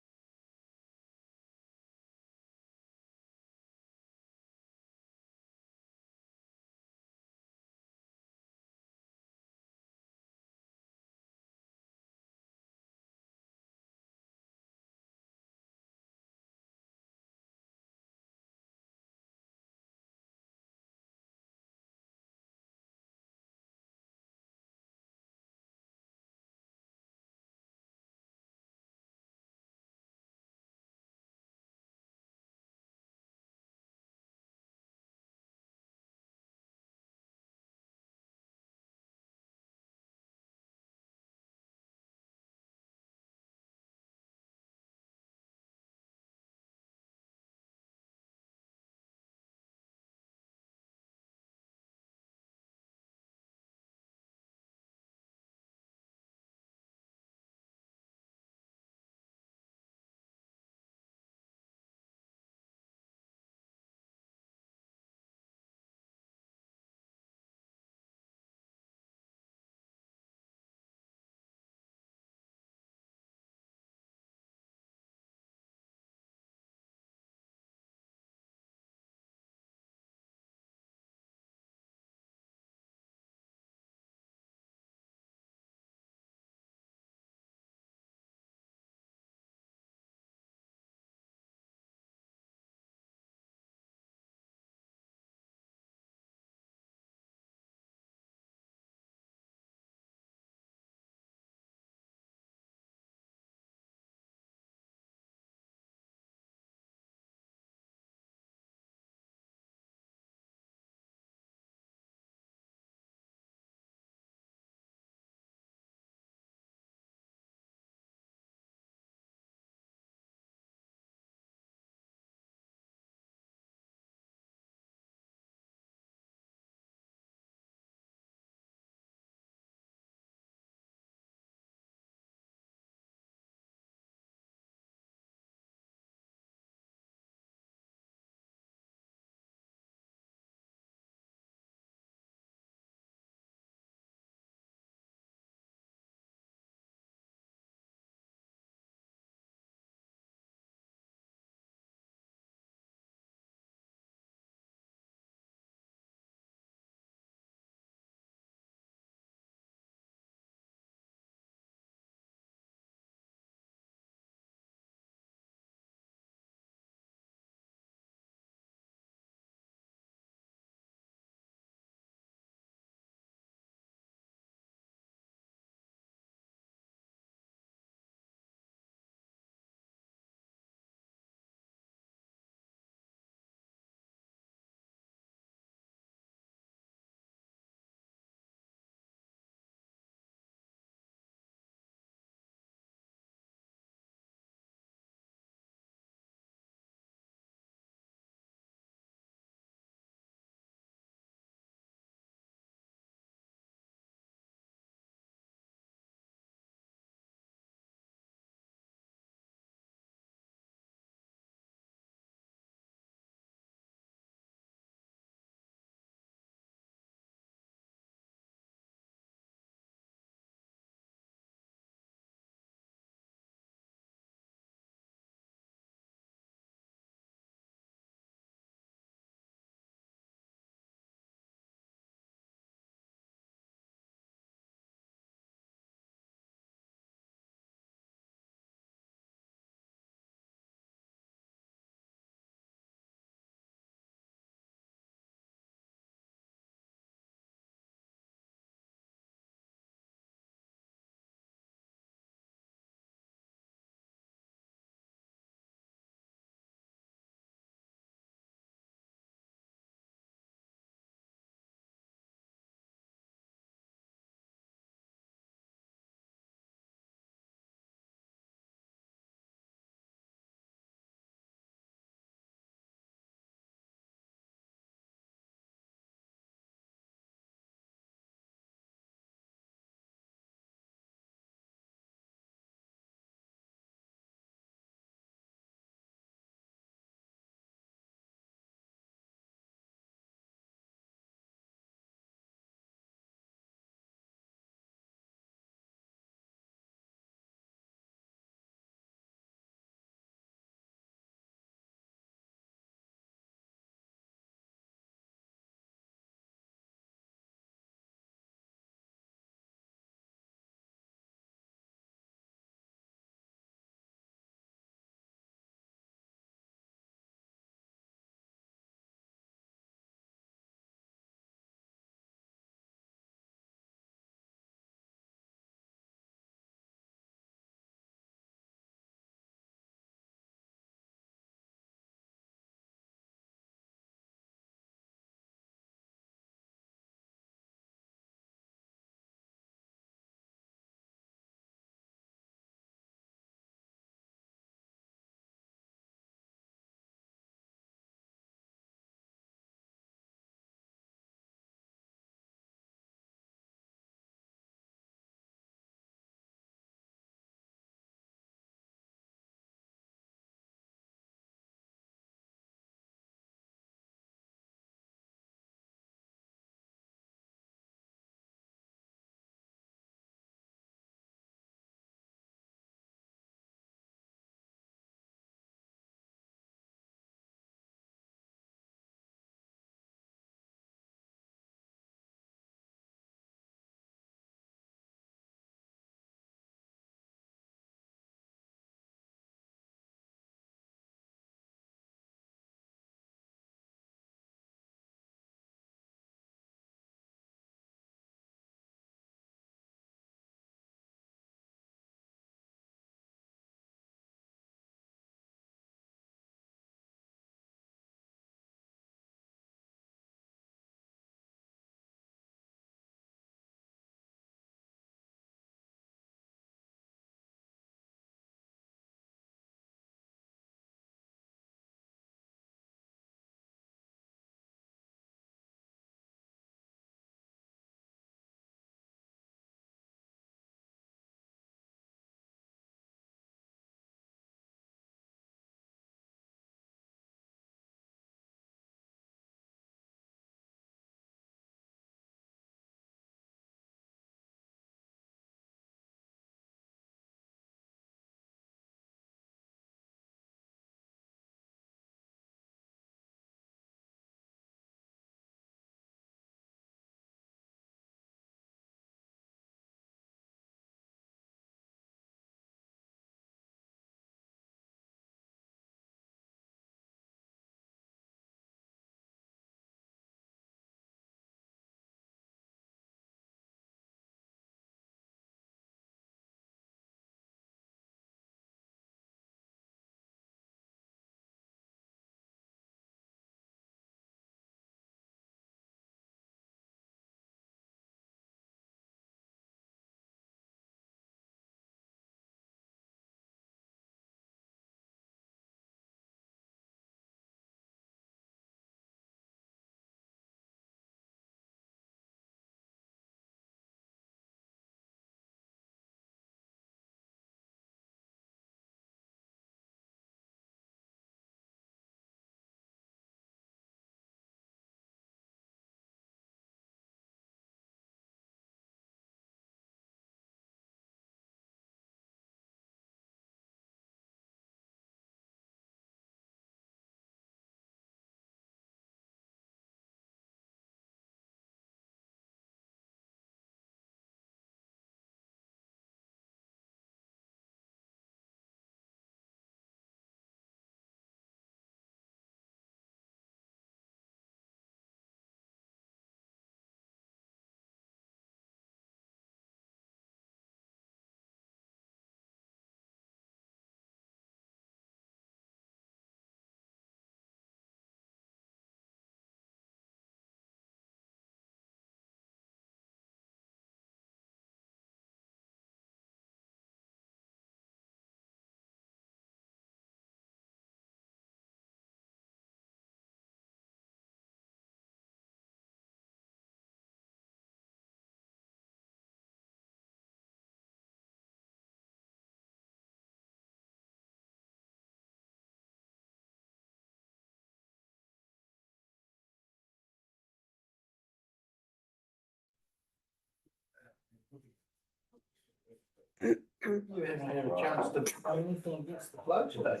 O: You haven't had a chance to say anything against the flow today.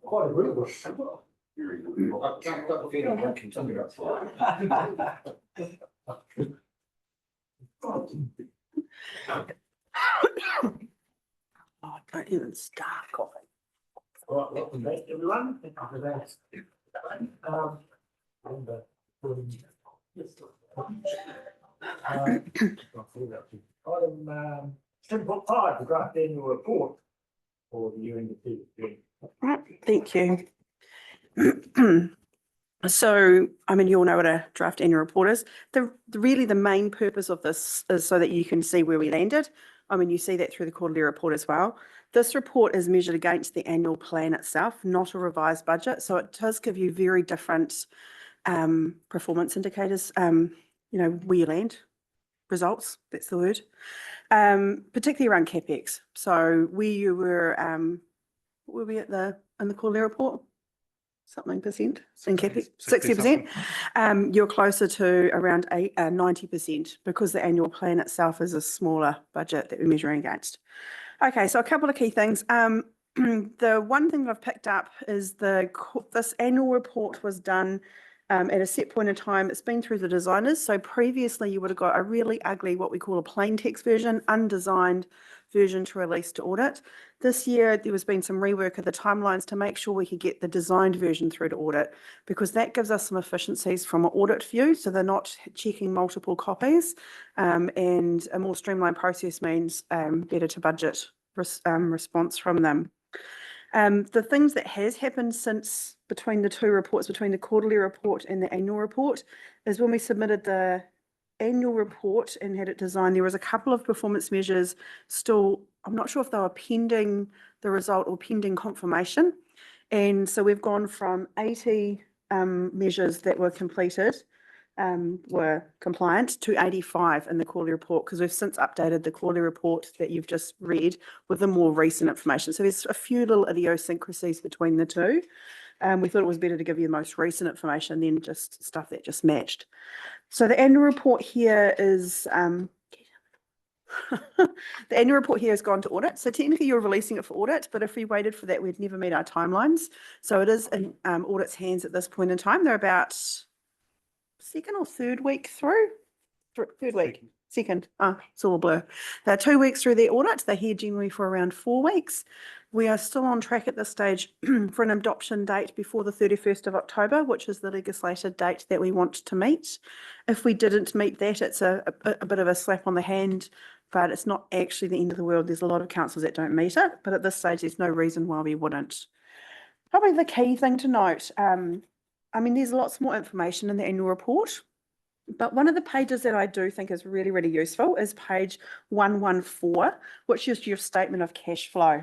O: Quite agreeable. I've got a feeling we'll continue.
D: Oh, don't even start coughing.
O: Right, welcome back, everyone. Item 7.5, the draft annual report for the year ended 30th.
D: Right, thank you. So, I mean, you all know what a draft annual report is. Really the main purpose of this is so that you can see where we landed. I mean, you see that through the quarterly report as well. This report is measured against the annual plan itself, not a revised budget. So it does give you very different performance indicators, you know, where you land, results, that's the word, particularly around CapEx. So where you were, what were we at in the quarterly report? Something percent in CapEx, 60%. You're closer to around 90% because the annual plan itself is a smaller budget that we're measuring against. Okay, so a couple of key things. The one thing I've picked up is this annual report was done at a set point in time. It's been through the designers. So previously you would have got a really ugly, what we call a plain text version, undesigned version to release to audit. This year there has been some rework of the timelines to make sure we could get the designed version through to audit, because that gives us some efficiencies from an audit view. So they're not checking multiple copies, and a more streamlined process means better to budget response from them. The things that has happened since between the two reports, between the quarterly report and the annual report, is when we submitted the annual report and had it designed, there was a couple of performance measures still, I'm not sure if they were pending the result or pending confirmation. And so we've gone from 80 measures that were completed, were compliant, to 85 in the quarterly report, because we've since updated the quarterly report that you've just read with the more recent information. So there's a few little idiosyncrasies between the two. We thought it was better to give you the most recent information than just stuff that just matched. So the annual report here is, the annual report here has gone to audit. So technically you're releasing it for audit, but if we waited for that, we'd never meet our timelines. So it is in audit's hands at this point in time. They're about second or third week through? Third week. Second. It's all a blur. They're 2 weeks through their audit. They're here generally for around 4 weeks. We are still on track at this stage for an adoption date before the 31st of October, which is the legislated date that we want to meet. If we didn't meet that, it's a bit of a slap on the hand, but it's not actually the end of the world. There's a lot of councils that don't meet it, but at this stage, there's no reason why we wouldn't. Probably the key thing to note, I mean, there's lots more information in the annual report, but one of the pages that I do think is really, really useful is page 114, which is your statement of cash flow.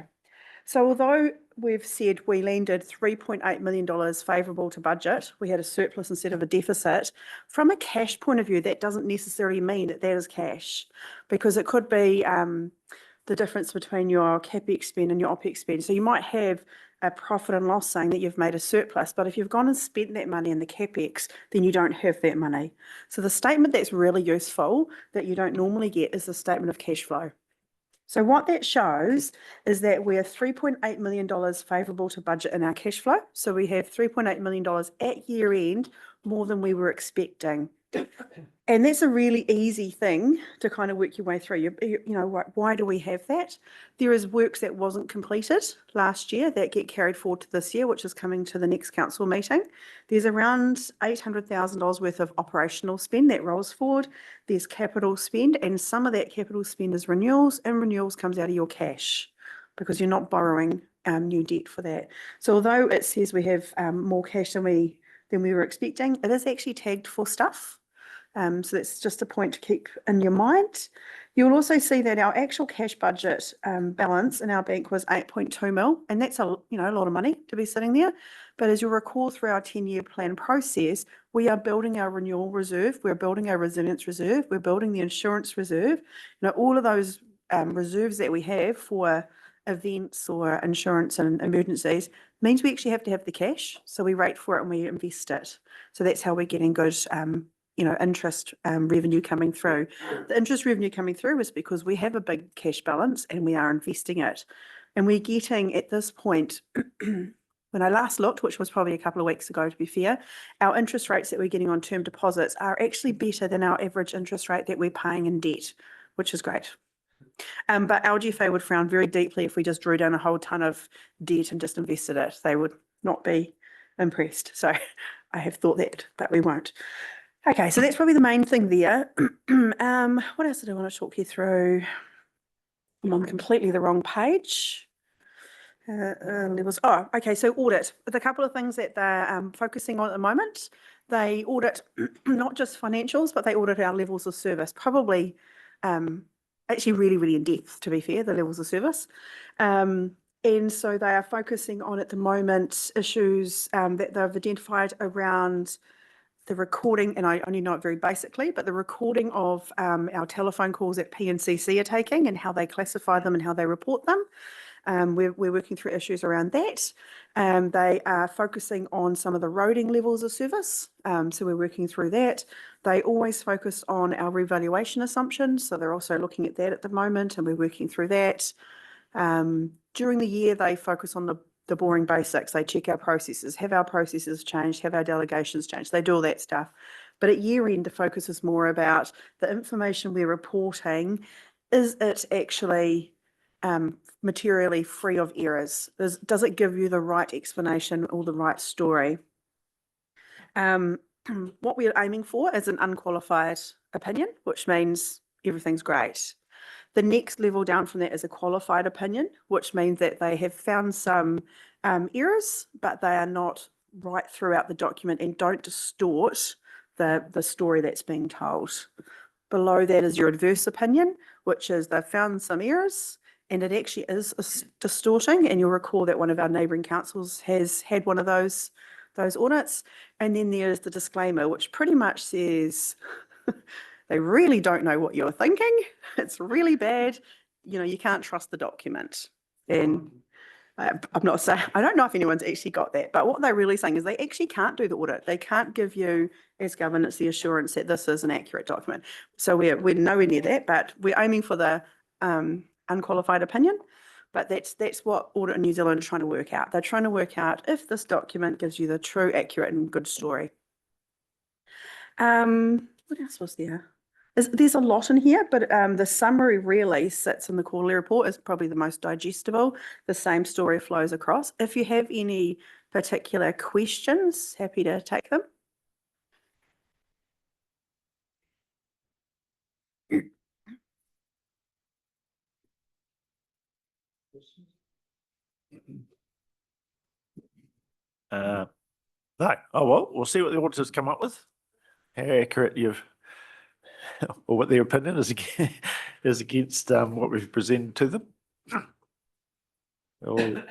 D: So although we've said we landed $3.8 million favourable to budget, we had a surplus instead of a deficit, from a cash point of view, that doesn't necessarily mean that that is cash, because it could be the difference between your CapEx spend and your OpEx spend. So you might have a profit and loss saying that you've made a surplus, but if you've gone and spent that money in the CapEx, then you don't have that money. So the statement that's really useful that you don't normally get is the statement of cash flow. So what that shows is that we're $3.8 million favourable to budget in our cash flow. So we have $3.8 million at year end, more than we were expecting. And that's a really easy thing to kind of work your way through. You know, why do we have that? There is works that wasn't completed last year that get carried forward to this year, which is coming to the next council meeting. There's around $800,000 worth of operational spend that rolls forward. There's capital spend, and some of that capital spend is renewals, and renewals comes out of your cash because you're not borrowing new debt for that. So although it says we have more cash than we were expecting, it is actually tagged for stuff. So that's just a point to keep in your mind. You'll also see that our actual cash budget balance in our bank was 8.2 mil, and that's a lot of money to be sitting there. But as you'll recall, through our 10-year plan process, we are building our renewal reserve, we're building our resilience reserve, we're building the insurance reserve. All of those reserves that we have for events or insurance and emergencies means we actually have to have the cash. So we rate for it and we invest it. So that's how we're getting good interest revenue coming through. The interest revenue coming through is because we have a big cash balance and we are investing it. And we're getting at this point, when I last looked, which was probably a couple of weeks ago to be fair, our interest rates that we're getting on term deposits are actually better than our average interest rate that we're paying in debt, which is great. But LGFA would frown very deeply if we just drew down a whole ton of debt and just invested it. They would not be impressed. So I have thought that, but we won't. Okay, so that's probably the main thing there. What else did I want to talk you through? I'm on completely the wrong page. Okay, so audit. The couple of things that they're focusing on at the moment, they audit not just financials, but they audit our levels of service, probably actually really, really in depth, to be fair, the levels of service. And so they are focusing on at the moment issues that they've identified around the recording, and I only know it very basically, but the recording of our telephone calls that P&CC are taking and how they classify them and how they report them. We're working through issues around that. They are focusing on some of the roading levels of service. So we're working through that. They always focus on our revaluation assumptions. So they're also looking at that at the moment and we're working through that. During the year, they focus on the boring basics. They check our processes. Have our processes changed? Have our delegations changed? They do all that stuff. But at year end, the focus is more about the information we're reporting. Is it actually materially free of errors? Does it give you the right explanation or the right story? What we're aiming for is an unqualified opinion, which means everything's great. The next level down from that is a qualified opinion, which means that they have found some errors, but they are not right throughout the document and don't distort the story that's being told. Below that is your adverse opinion, which is they've found some errors and it actually is distorting. And you'll recall that one of our neighbouring councils has had one of those audits. And then there's the disclaimer, which pretty much says they really don't know what you're thinking. It's really bad. You can't trust the document. And I'm not saying, I don't know if anyone's actually got that, but what they're really saying is they actually can't do the audit. They can't give you, as governance, the assurance that this is an accurate document. So we're nowhere near that, but we're aiming for the unqualified opinion. But that's what Audit New Zealand are trying to work out. They're trying to work out if this document gives you the true, accurate and good story. What else was there? There's a lot in here, but the summary really sits in the quarterly report, is probably the most digestible. The same story flows across. If you have any particular questions, happy to take them.
A: No. Oh, well, we'll see what the auditors come up with. How accurate or what their opinion is against what we've presented to them. There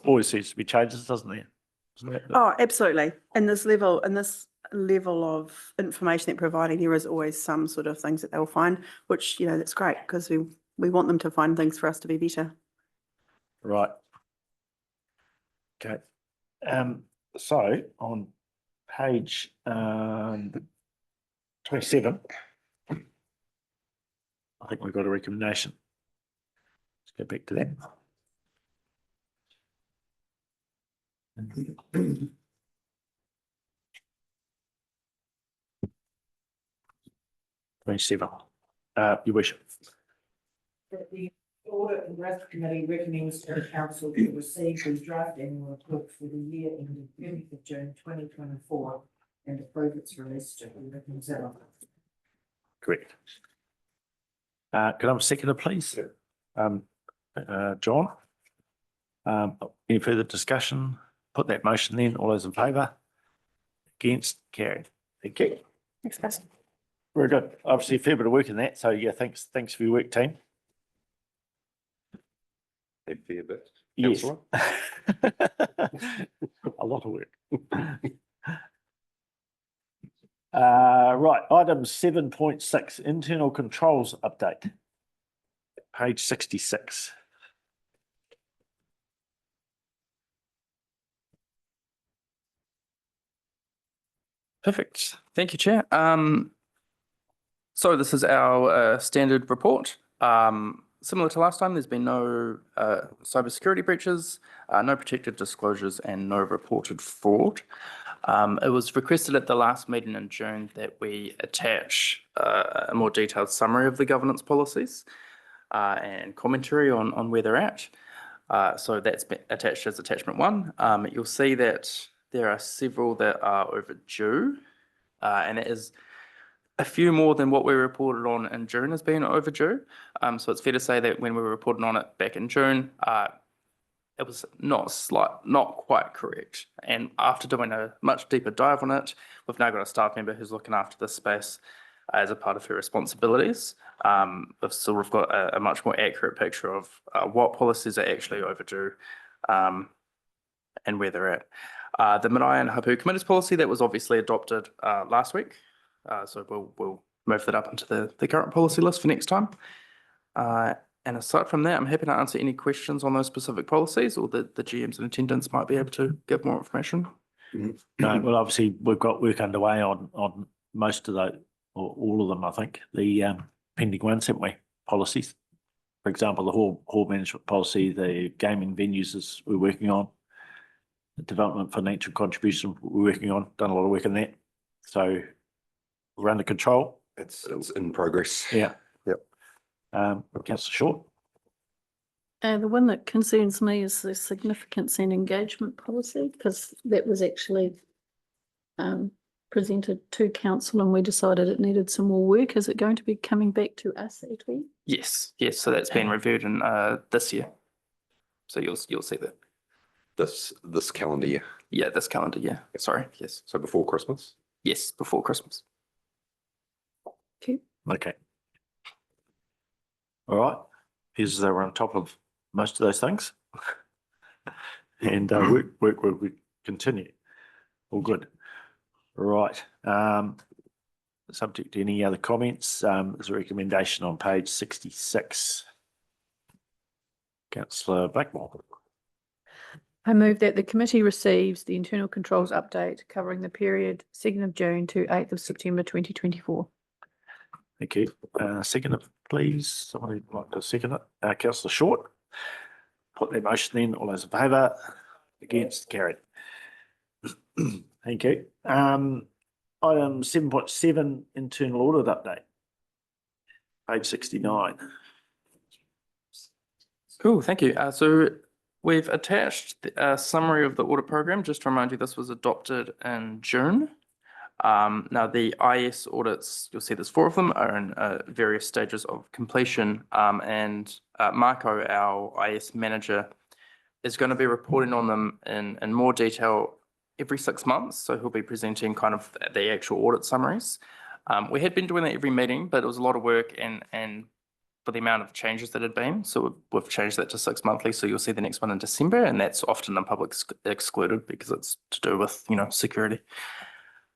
A: always seems to be changes, doesn't there?
D: Oh, absolutely. In this level of information they're providing, there is always some sort of things that they'll find, which, that's great because we want them to find things for us to be better.
A: Right. Okay. So on page 27, I think we've got a recommendation. Let's go back to that. Your wish.
B: The Audit and Risk Committee recommends to the Council to receive the draft annual report for the year ending 30th of June 2024 and approve its release to Audit New Zealand.
A: Correct. Can I have a seconder, please? John? Any further discussion? Put that motion then. All those in favour? Against? Carried. Thank you.
D: Thanks, guys.
A: Very good. Obviously a fair bit of work in that. So yeah, thanks for your work, team.
F: A fair bit.
A: Yes.
F: Councillor?
A: A lot of work. Right, item 7.6, internal controls update. Page 66.
J: Perfect. Thank you, Chair. So this is our standard report. Similar to last time, there's been no cybersecurity breaches, no protected disclosures, and no reported fraud. It was requested at the last meeting in June that we attach a more detailed summary of the governance policies and commentary on where they're at. So that's been attached as attachment 1. You'll see that there are several that are overdue, and it is a few more than what we reported on in June has been overdue. So it's fair to say that when we were reporting on it back in June, it was not quite correct. And after doing a much deeper dive on it, we've now got a staff member who's looking after this space as a part of her responsibilities. We've sort of got a much more accurate picture of what policies are actually overdue and where they're at. The Manaia and Hapu Committees policy that was obviously adopted last week. So we'll move that up into the current policy list for next time. And aside from that, I'm happy to answer any questions on those specific policies, or the GMs in attendance might be able to give more information.
A: No, well, obviously we've got work underway on most of those, or all of them, I think, the pending ones, haven't we? Policies. For example, the hall management policy, the gaming venues is we're working on. The development financial contribution we're working on, done a lot of work in that. So we're under control.
F: It's in progress.
A: Yeah.
F: Yep.
A: Councillor Short.
L: The one that concerns me is the significance and engagement policy, because that was actually presented to council and we decided it needed some more work. Is it going to be coming back to us at all?
J: Yes. So that's been reviewed in this year. So you'll see that.
F: This calendar year.
J: Yeah, this calendar year. Sorry. Yes.
F: So before Christmas?
J: Yes, before Christmas.
A: Okay. All right. Here's we're on top of most of those things. And work will continue. All good. Right. Subject to any other comments, there's a recommendation on page 66. Councillor Blackmore.
H: I move that the committee receives the internal controls update covering the period 2nd of June to 8th of September 2024.
A: Thank you. Second it, please. Somebody would like to second it. Councillor Short. Put that motion then. All those in favour? Against? Carried. Thank you. Item 7.7, internal audit update. Page 69.
J: Cool, thank you. So we've attached a summary of the audit program. Just to remind you, this was adopted in June. Now the IS audits, you'll see there's 4 of them, are in various stages of completion. And Marco, our IS manager, is going to be reporting on them in more detail every 6 months. So he'll be presenting kind of the actual audit summaries. We had been doing that every meeting, but it was a lot of work and for the amount of changes that had been. So we've changed that to 6 monthly. So you'll see the next one in December, and that's often in public excluded because it's to do with, security.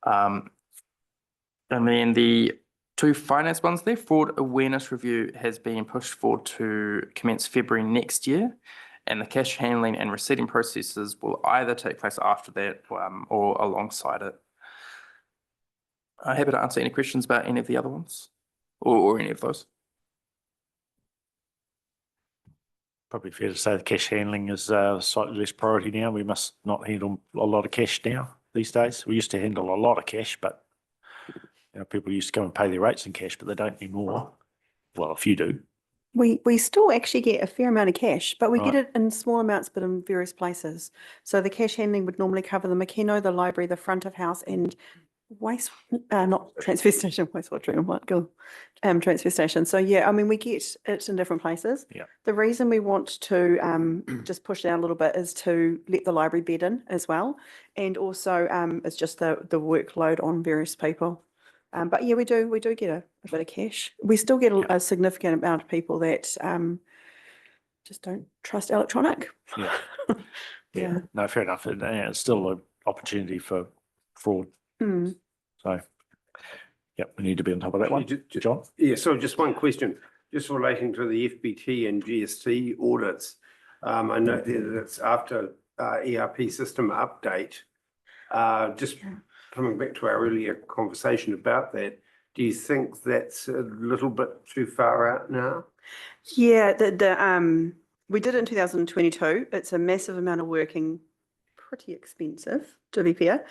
J: And then the 2 finance ones there, fraud awareness review has been pushed forward to commence February next year. And the cash handling and receipting processes will either take place after that or alongside it. I'm happy to answer any questions about any of the other ones or any of those.
A: Probably fair to say the cash handling is slightly less priority now. We must not handle a lot of cash now these days. We used to handle a lot of cash, but people used to come and pay their rates in cash, but they don't anymore. Well, a few do.
D: We still actually get a fair amount of cash, but we get
A: Right.
D: it in small amounts, but in various places. So the cash handling would normally cover the Makeno, the library, the front of house, and not transfer station, wastewater treatment plant, transfer station. So yeah, I mean, we get it in different places.
A: Yeah.
D: The reason we want to just push it out a little bit is to let the library bed in as well, and also it's just the workload on various people. But yeah, we do get a bit of cash. We still get a significant amount of people that just don't trust electronic.
A: Yeah.
D: Yeah.
A: No, fair enough. And it's still an opportunity for fraud.
D: Mm.
A: So, we need to be on top of that one. John?
E: Yeah, so just one question, just relating to the FBT and GST audits. I know that it's after ERP system update. Just coming back to our earlier conversation about that, do you think that's a little bit too far out now?
D: Yeah, we did it in 2022. It's a massive amount of working, pretty expensive, to be fair.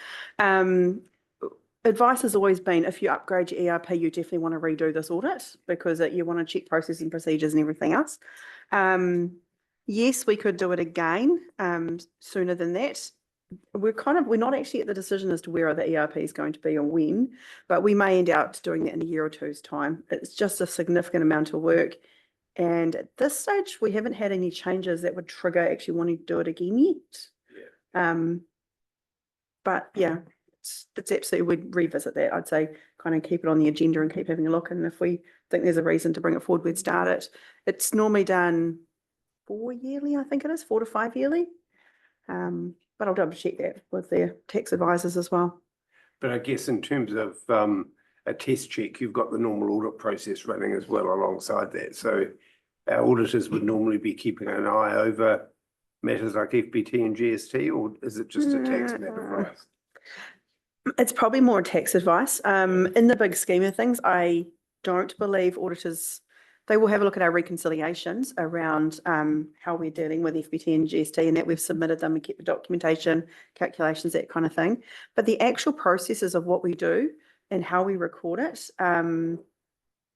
D: Advice has always been, if you upgrade your ERP, you definitely want to redo this audit because you want to check processing procedures and everything else. Yes, we could do it again sooner than that. We're not actually at the decision as to where the ERP is going to be or when, but we may end up doing that in a year or two's time. It's just a significant amount of work. And at this stage, we haven't had any changes that would trigger actually wanting to do it again yet. But yeah, it's absolutely, we'd revisit that. I'd say kind of keep it on the agenda and keep having a look. And if we think there's a reason to bring it forward, we'd start it. It's normally done 4 yearly, I think it is, 4 to 5 yearly. But I'll double check that with their tax advisors as well.
E: But I guess in terms of a test check, you've got the normal audit process running as well alongside that. So our auditors would normally be keeping an eye over matters like FBT and GST, or is it just a tax matter for us?
D: It's probably more tax advice. In the big scheme of things, I don't believe auditors, they will have a look at our reconciliations around how we're dealing with FBT and GST and that we've submitted them and kept the documentation, calculations, that kind of thing. But the actual processes of what we do and how we record it,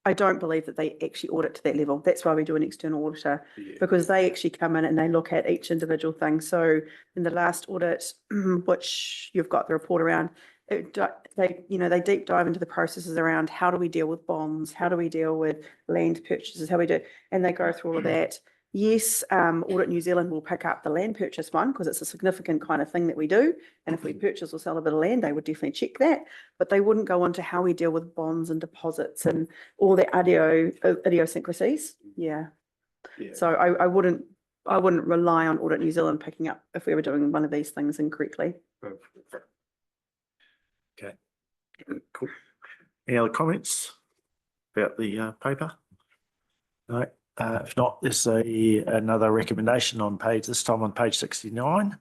D: I don't believe that they actually audit to that level. That's why we do an external auditor, because they actually come in and they look at each individual thing. So in the last audit, which you've got the report around, they deep dive into the processes around how do we deal with bonds, how do we deal with land purchases, how we do, and they go through all of that. Yes, Audit New Zealand will pick up the land purchase one because it's a significant kind of thing that we do. And if we purchase or sell a bit of land, they would definitely check that. But they wouldn't go into how we deal with bonds and deposits and all the idiosyncrasies. Yeah. So I wouldn't rely on Audit New Zealand picking up if we were doing one of these things incorrectly.
A: Okay, cool. Any other comments about the paper? No. If not, there's another recommendation on this time on page 69.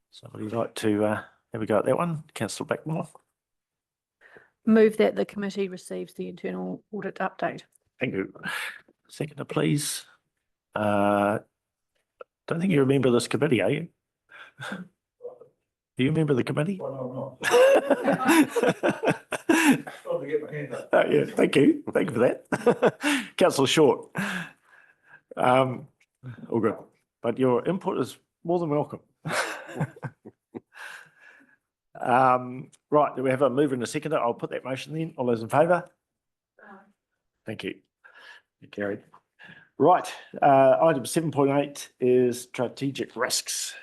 A: Somebody like to have a go at that one? Councillor Blackmore.
H: Move that the committee receives the internal audit update.
A: Thank you. Seconder, please. Don't think you remember this committee, are you? Do you remember the committee? Well, no, yeah, thank you. Thank you for that. Councillor Short. All good. But your input is more than welcome. Right, do we have a mover and a seconder? I'll put that motion then. All those in favour? Thank you. Carried. Right, item 7.8 is strategic risks.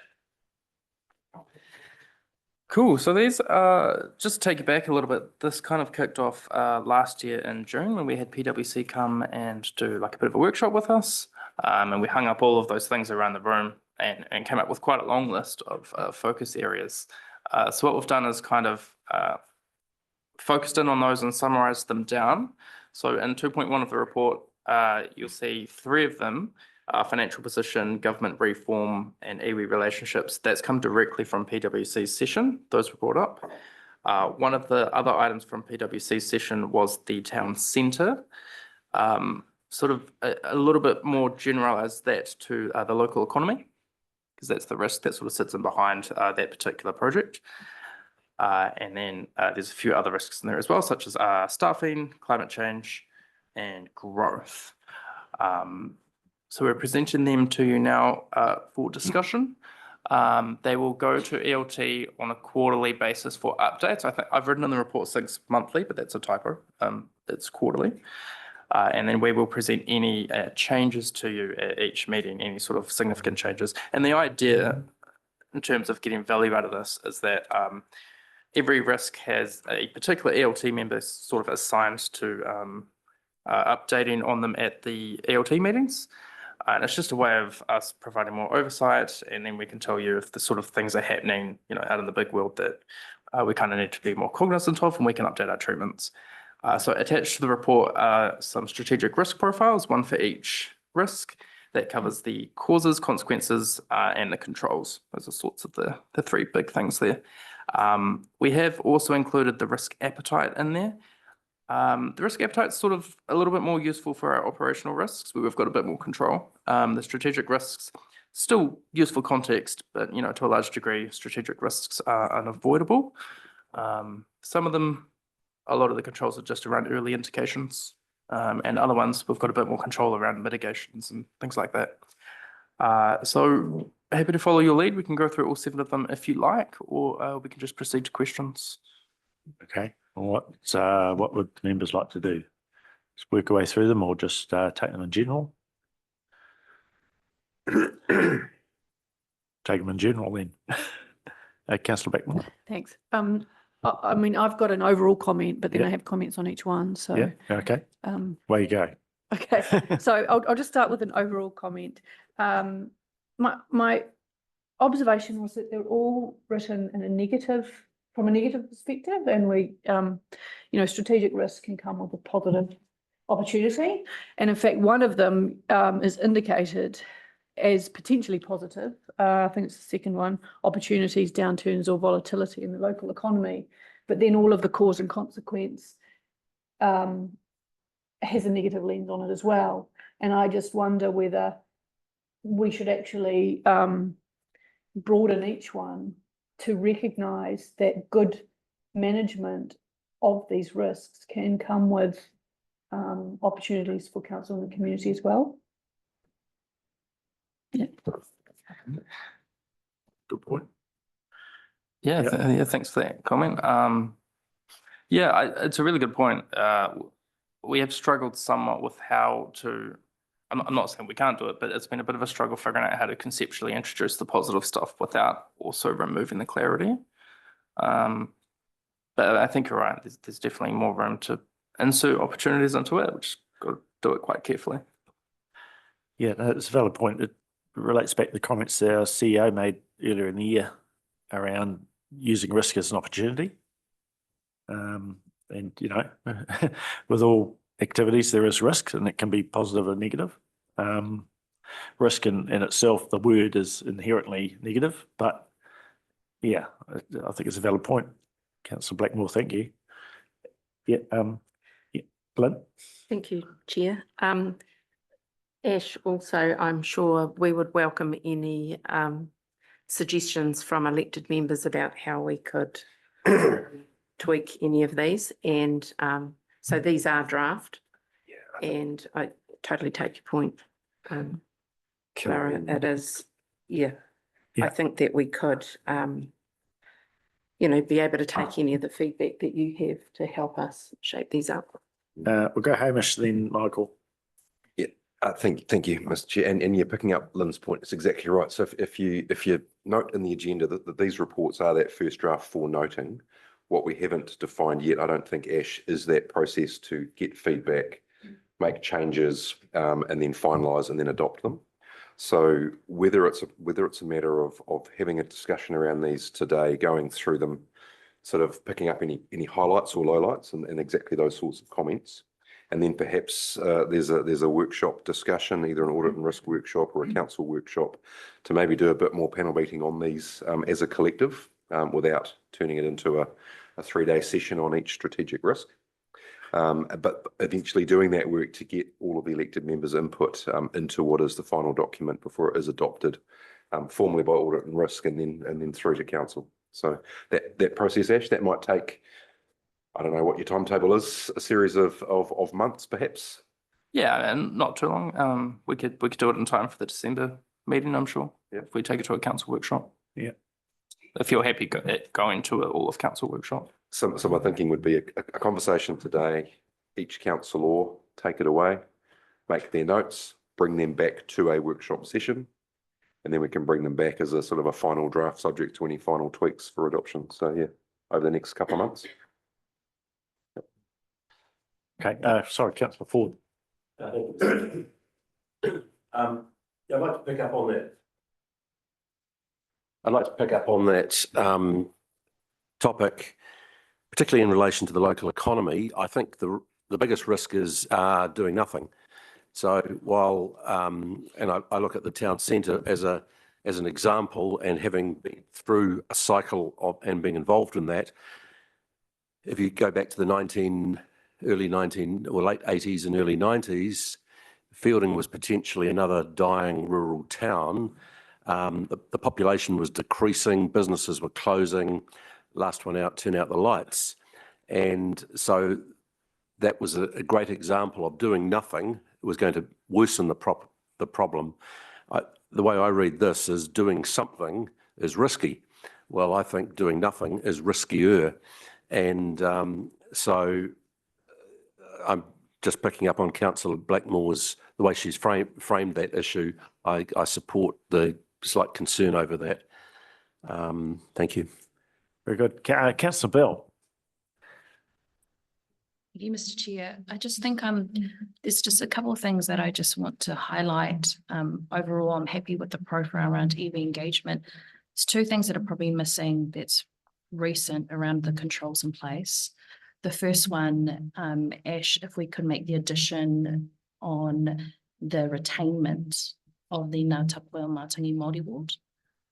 J: Cool. So these just to take you back a little bit, this kind of kicked off last year in June when we had PwC come and do like a bit of a workshop with us. And we hung up all of those things around the room and came up with quite a long list of focus areas. So what we've done is kind of focused in on those and summarized them down. So in 2.1 of the report, you'll see 3 of them: financial position, government reform, and iwi relationships. That's come directly from PwC's session. Those were brought up. One of the other items from PwC's session was the town centre. Sort of a little bit more generalised that to the local economy, because that's the risk that sort of sits in behind that particular project. And then there's a few other risks in there as well, such as staffing, climate change, and growth. So we're presenting them to you now for discussion. They will go to ELT on a quarterly basis for updates. I think I've written in the report 6 monthly, but that's a typo. It's quarterly. And then we will present any changes to you at each meeting, any sort of significant changes. And the idea in terms of getting value out of this is that every risk has a particular ELT member sort of assigned to updating on them at the ELT meetings. And it's just a way of us providing more oversight, and then we can tell you if the sort of things are happening, out in the big world that we kind of need to be more cognizant of, and we can update our treatments. So attached to the report are some strategic risk profiles, one for each risk, that covers the causes, consequences, and the controls. Those are sorts of the 3 big things there. We have also included the risk appetite in there. The risk appetite is sort of a little bit more useful for our operational risks, where we've got a bit more control. The strategic risks, still useful context, but to a large degree, strategic risks are unavoidable. Some of them, a lot of the controls are just around early indications, and other ones we've got a bit more control around mitigations and things like that. So happy to follow your lead. We can go through all 7 of them if you like, or we can just proceed to questions.
A: Okay, what would members like to do? Just work our way through them or just take them in general? Take them in general then. Councillor Blackmore.
H: Thanks. I mean, I've got an overall comment, but then
A: Yeah.
H: I have comments on each one, so.
A: Yeah, okay. Way you go.
H: Okay, so I'll just start with an overall comment. My observation was that they're all written in a negative, from a negative perspective, and we, strategic risk can come with a positive opportunity. And in fact, one of them is indicated as potentially positive. I think it's the second one, opportunities, downturns or volatility in the local economy. But then all of the cause and consequence has a negative lens on it as well. And I just wonder whether we should actually broaden each one to recognise that good management of these risks can come with opportunities for council and the community as well. Yeah.
A: Good point.
J: Yeah, thanks for that comment. It's a really good point. We have struggled somewhat with how to, I'm not saying we can't do it, but it's been a bit of a struggle figuring out how to conceptually introduce the positive stuff without also removing the clarity. But I think you're right. There's definitely more room to insert opportunities into it. We just got to do it quite carefully.
A: Yeah, no, it's a valid point. It relates back to the comments our CEO made earlier in the year around using risk as an opportunity. And, with all activities, there is risk and it can be positive or negative. Risk in itself, the word is inherently negative, but yeah, I think it's a valid point. Councillor Blackmore, thank you. Yeah, Lynn?
N: Thank you, Chair. Ash, also, I'm sure we would welcome any suggestions from elected members about how we could tweak any of these. And so these are draft. And I totally take your point. Clara, it is, I think that we could, be able to take any of the feedback that you have to help us shape these up.
A: We'll go Hamish then, Michael.
F: Thank you, Mr. Chair. And you're picking up Lynn's point. It's exactly right. So if you note in the agenda that these reports are that first draft for noting, what we haven't defined yet, I don't think, Ash, is that process to get feedback, make changes, and then finalise and then adopt them. So whether it's a matter of having a discussion around these today, going through them, sort of picking up any highlights or lowlights and exactly those sorts of comments. And then perhaps there's a workshop discussion, either an audit and risk workshop or a council workshop, to maybe do a bit more panel beating on these as a collective, without turning it into a 3-day session on each strategic risk. But eventually doing that work to get all of the elected members' input into what is the final document before it is adopted formally by audit and risk, and then through to council. So that process, Ash, that might take, I don't know what your timetable is, a series of months, perhaps.
J: Yeah, and not too long. We could do it in time for the December meeting, I'm sure.
F: Yeah.
J: If we take it to a council workshop.
A: Yeah.
J: If you're happy going to all of council workshop.
F: So my thinking would be a conversation today, each councillor take it away, make their notes, bring them back to a workshop session, and then we can bring them back as a sort of a final draft subject to any final tweaks for adoption. So yeah, over the next couple of months.
A: Okay, sorry, Councillor Ford.
G: I'd like to pick up on that. I'd like to pick up on that topic, particularly in relation to the local economy. I think the biggest risk is doing nothing. So while, and I look at the town centre as a as an example, and having been through a cycle of and being involved in that, if you go back to the early 19 or late 80s and early 90s, Fielding was potentially another dying rural town. The population was decreasing, businesses were closing, last one out, turn out the lights. And so that was a great example of doing nothing. It was going to worsen the problem. The way I read this is doing something is risky. Well, I think doing nothing is riskier. And so I'm just picking up on Councillor Blackmore's, the way she's framed that issue. I support the slight concern over that. Thank you.
A: Very good. Councillor Bell.
Q: Thank you, Mr. Chair. I just think there's just a couple of things that I just want to highlight. Overall, I'm happy with the profile around EV engagement. There's two things that are probably missing that's recent around the controls in place. The first one, Ash, if we could make the addition on the retainment of the Ngā Tapuao Mātangi Māori Ward,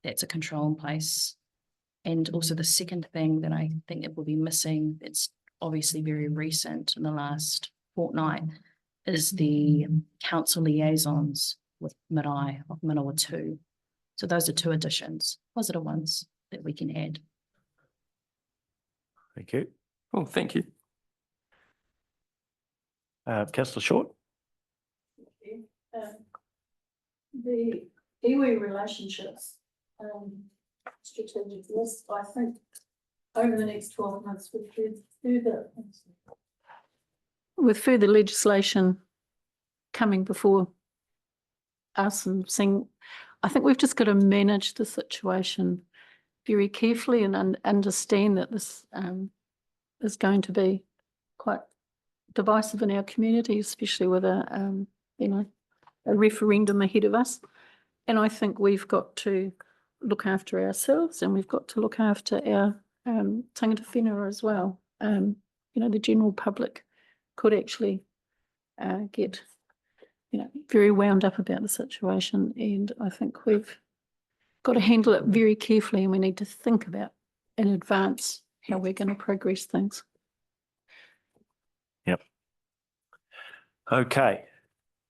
Q: that's a control in place. And also the second thing that I think it will be missing, it's obviously very recent in the last fortnight, is the council liaisons with Marae of Manawatu. So those are two additions, positive ones that we can add.
A: Thank you.
J: Oh, thank you.
A: Councillor Short.
L: The iwi relationships strategic list, I think over the next 12 months with further legislation coming before us and seeing, I think we've just got to manage the situation very carefully and understand that this is going to be quite divisive in our community, especially with a referendum ahead of us. And I think we've got to look after ourselves, and we've got to look after our tangata whenua as well. The general public could actually get, very wound up about the situation. And I think we've got to handle it very carefully, and we need to think about in advance how we're going to progress things.
A: Yep. Okay.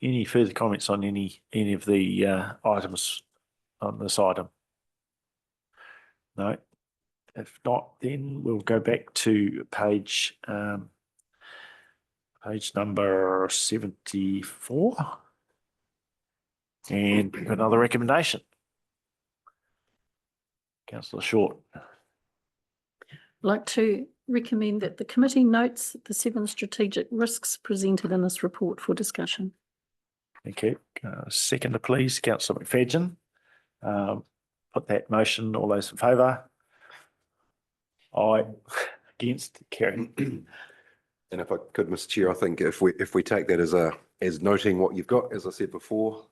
A: Any further comments on any of the items on this item? No. If not, then we'll go back to page number 74 and another recommendation. Councillor Short.
L: I'd like to recommend that the committee notes the 7 strategic risks presented in this report for discussion.
A: Thank you. Seconder, please, Councillor McFadden. Put that motion. All those in favour? Aye. Against? Carried.
F: And if I could, Mr. Chair, I think if we take that as noting what you've got, as I said before,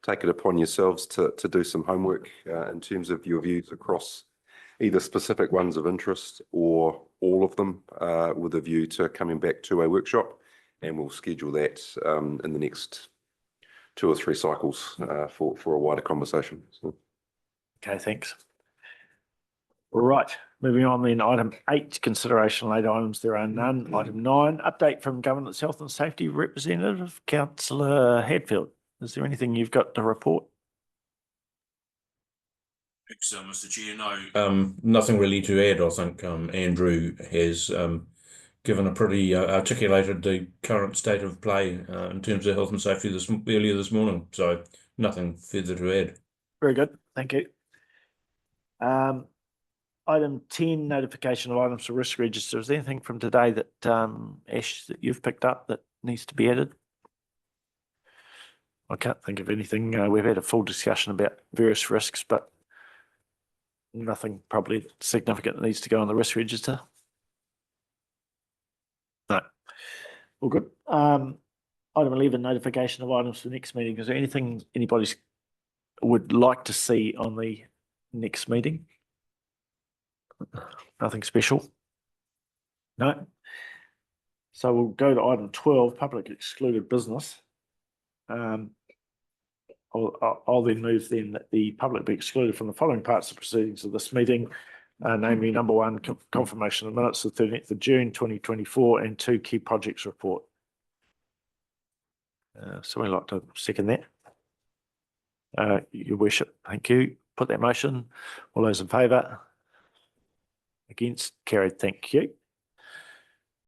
F: take it upon yourselves to do some homework in terms of your views across either specific ones of interest or all of them, with a view to coming back to a workshop, and we'll schedule that in the next 2 or 3 cycles for a wider conversation. So.
A: Okay, thanks. All right, moving on then, item 8, consideration late items, there are none. Item 9, update from Governance Health and Safety Representative, Councillor Hadfield. Is there anything you've got to report?
P: Thanks, Mr. Chair. No, nothing really to add. I think Andrew has given a pretty articulated the current state of play in terms of health and safety earlier this morning. So nothing further to add.
A: Very good, thank you. Item 10, notification of items for risk register. Is there anything from today that Ash, that you've picked up that needs to be added? I can't think of anything. We've had a full discussion about various risks, but nothing probably significant that needs to go on the risk register. No. All good. Item 11, notification of items for the next meeting. Is there anything anybody would like to see on the next meeting? Nothing special? No. So we'll go to item 12, public excluded business. I'll then move then that the public be excluded from the following parts of proceedings of this meeting. Namely, number one, confirmation of minutes of 13th of June 2024, and 2, key projects report. Someone like to second that? Your worship, thank you. Put that motion. All those in favour? Against? Carried, thank you.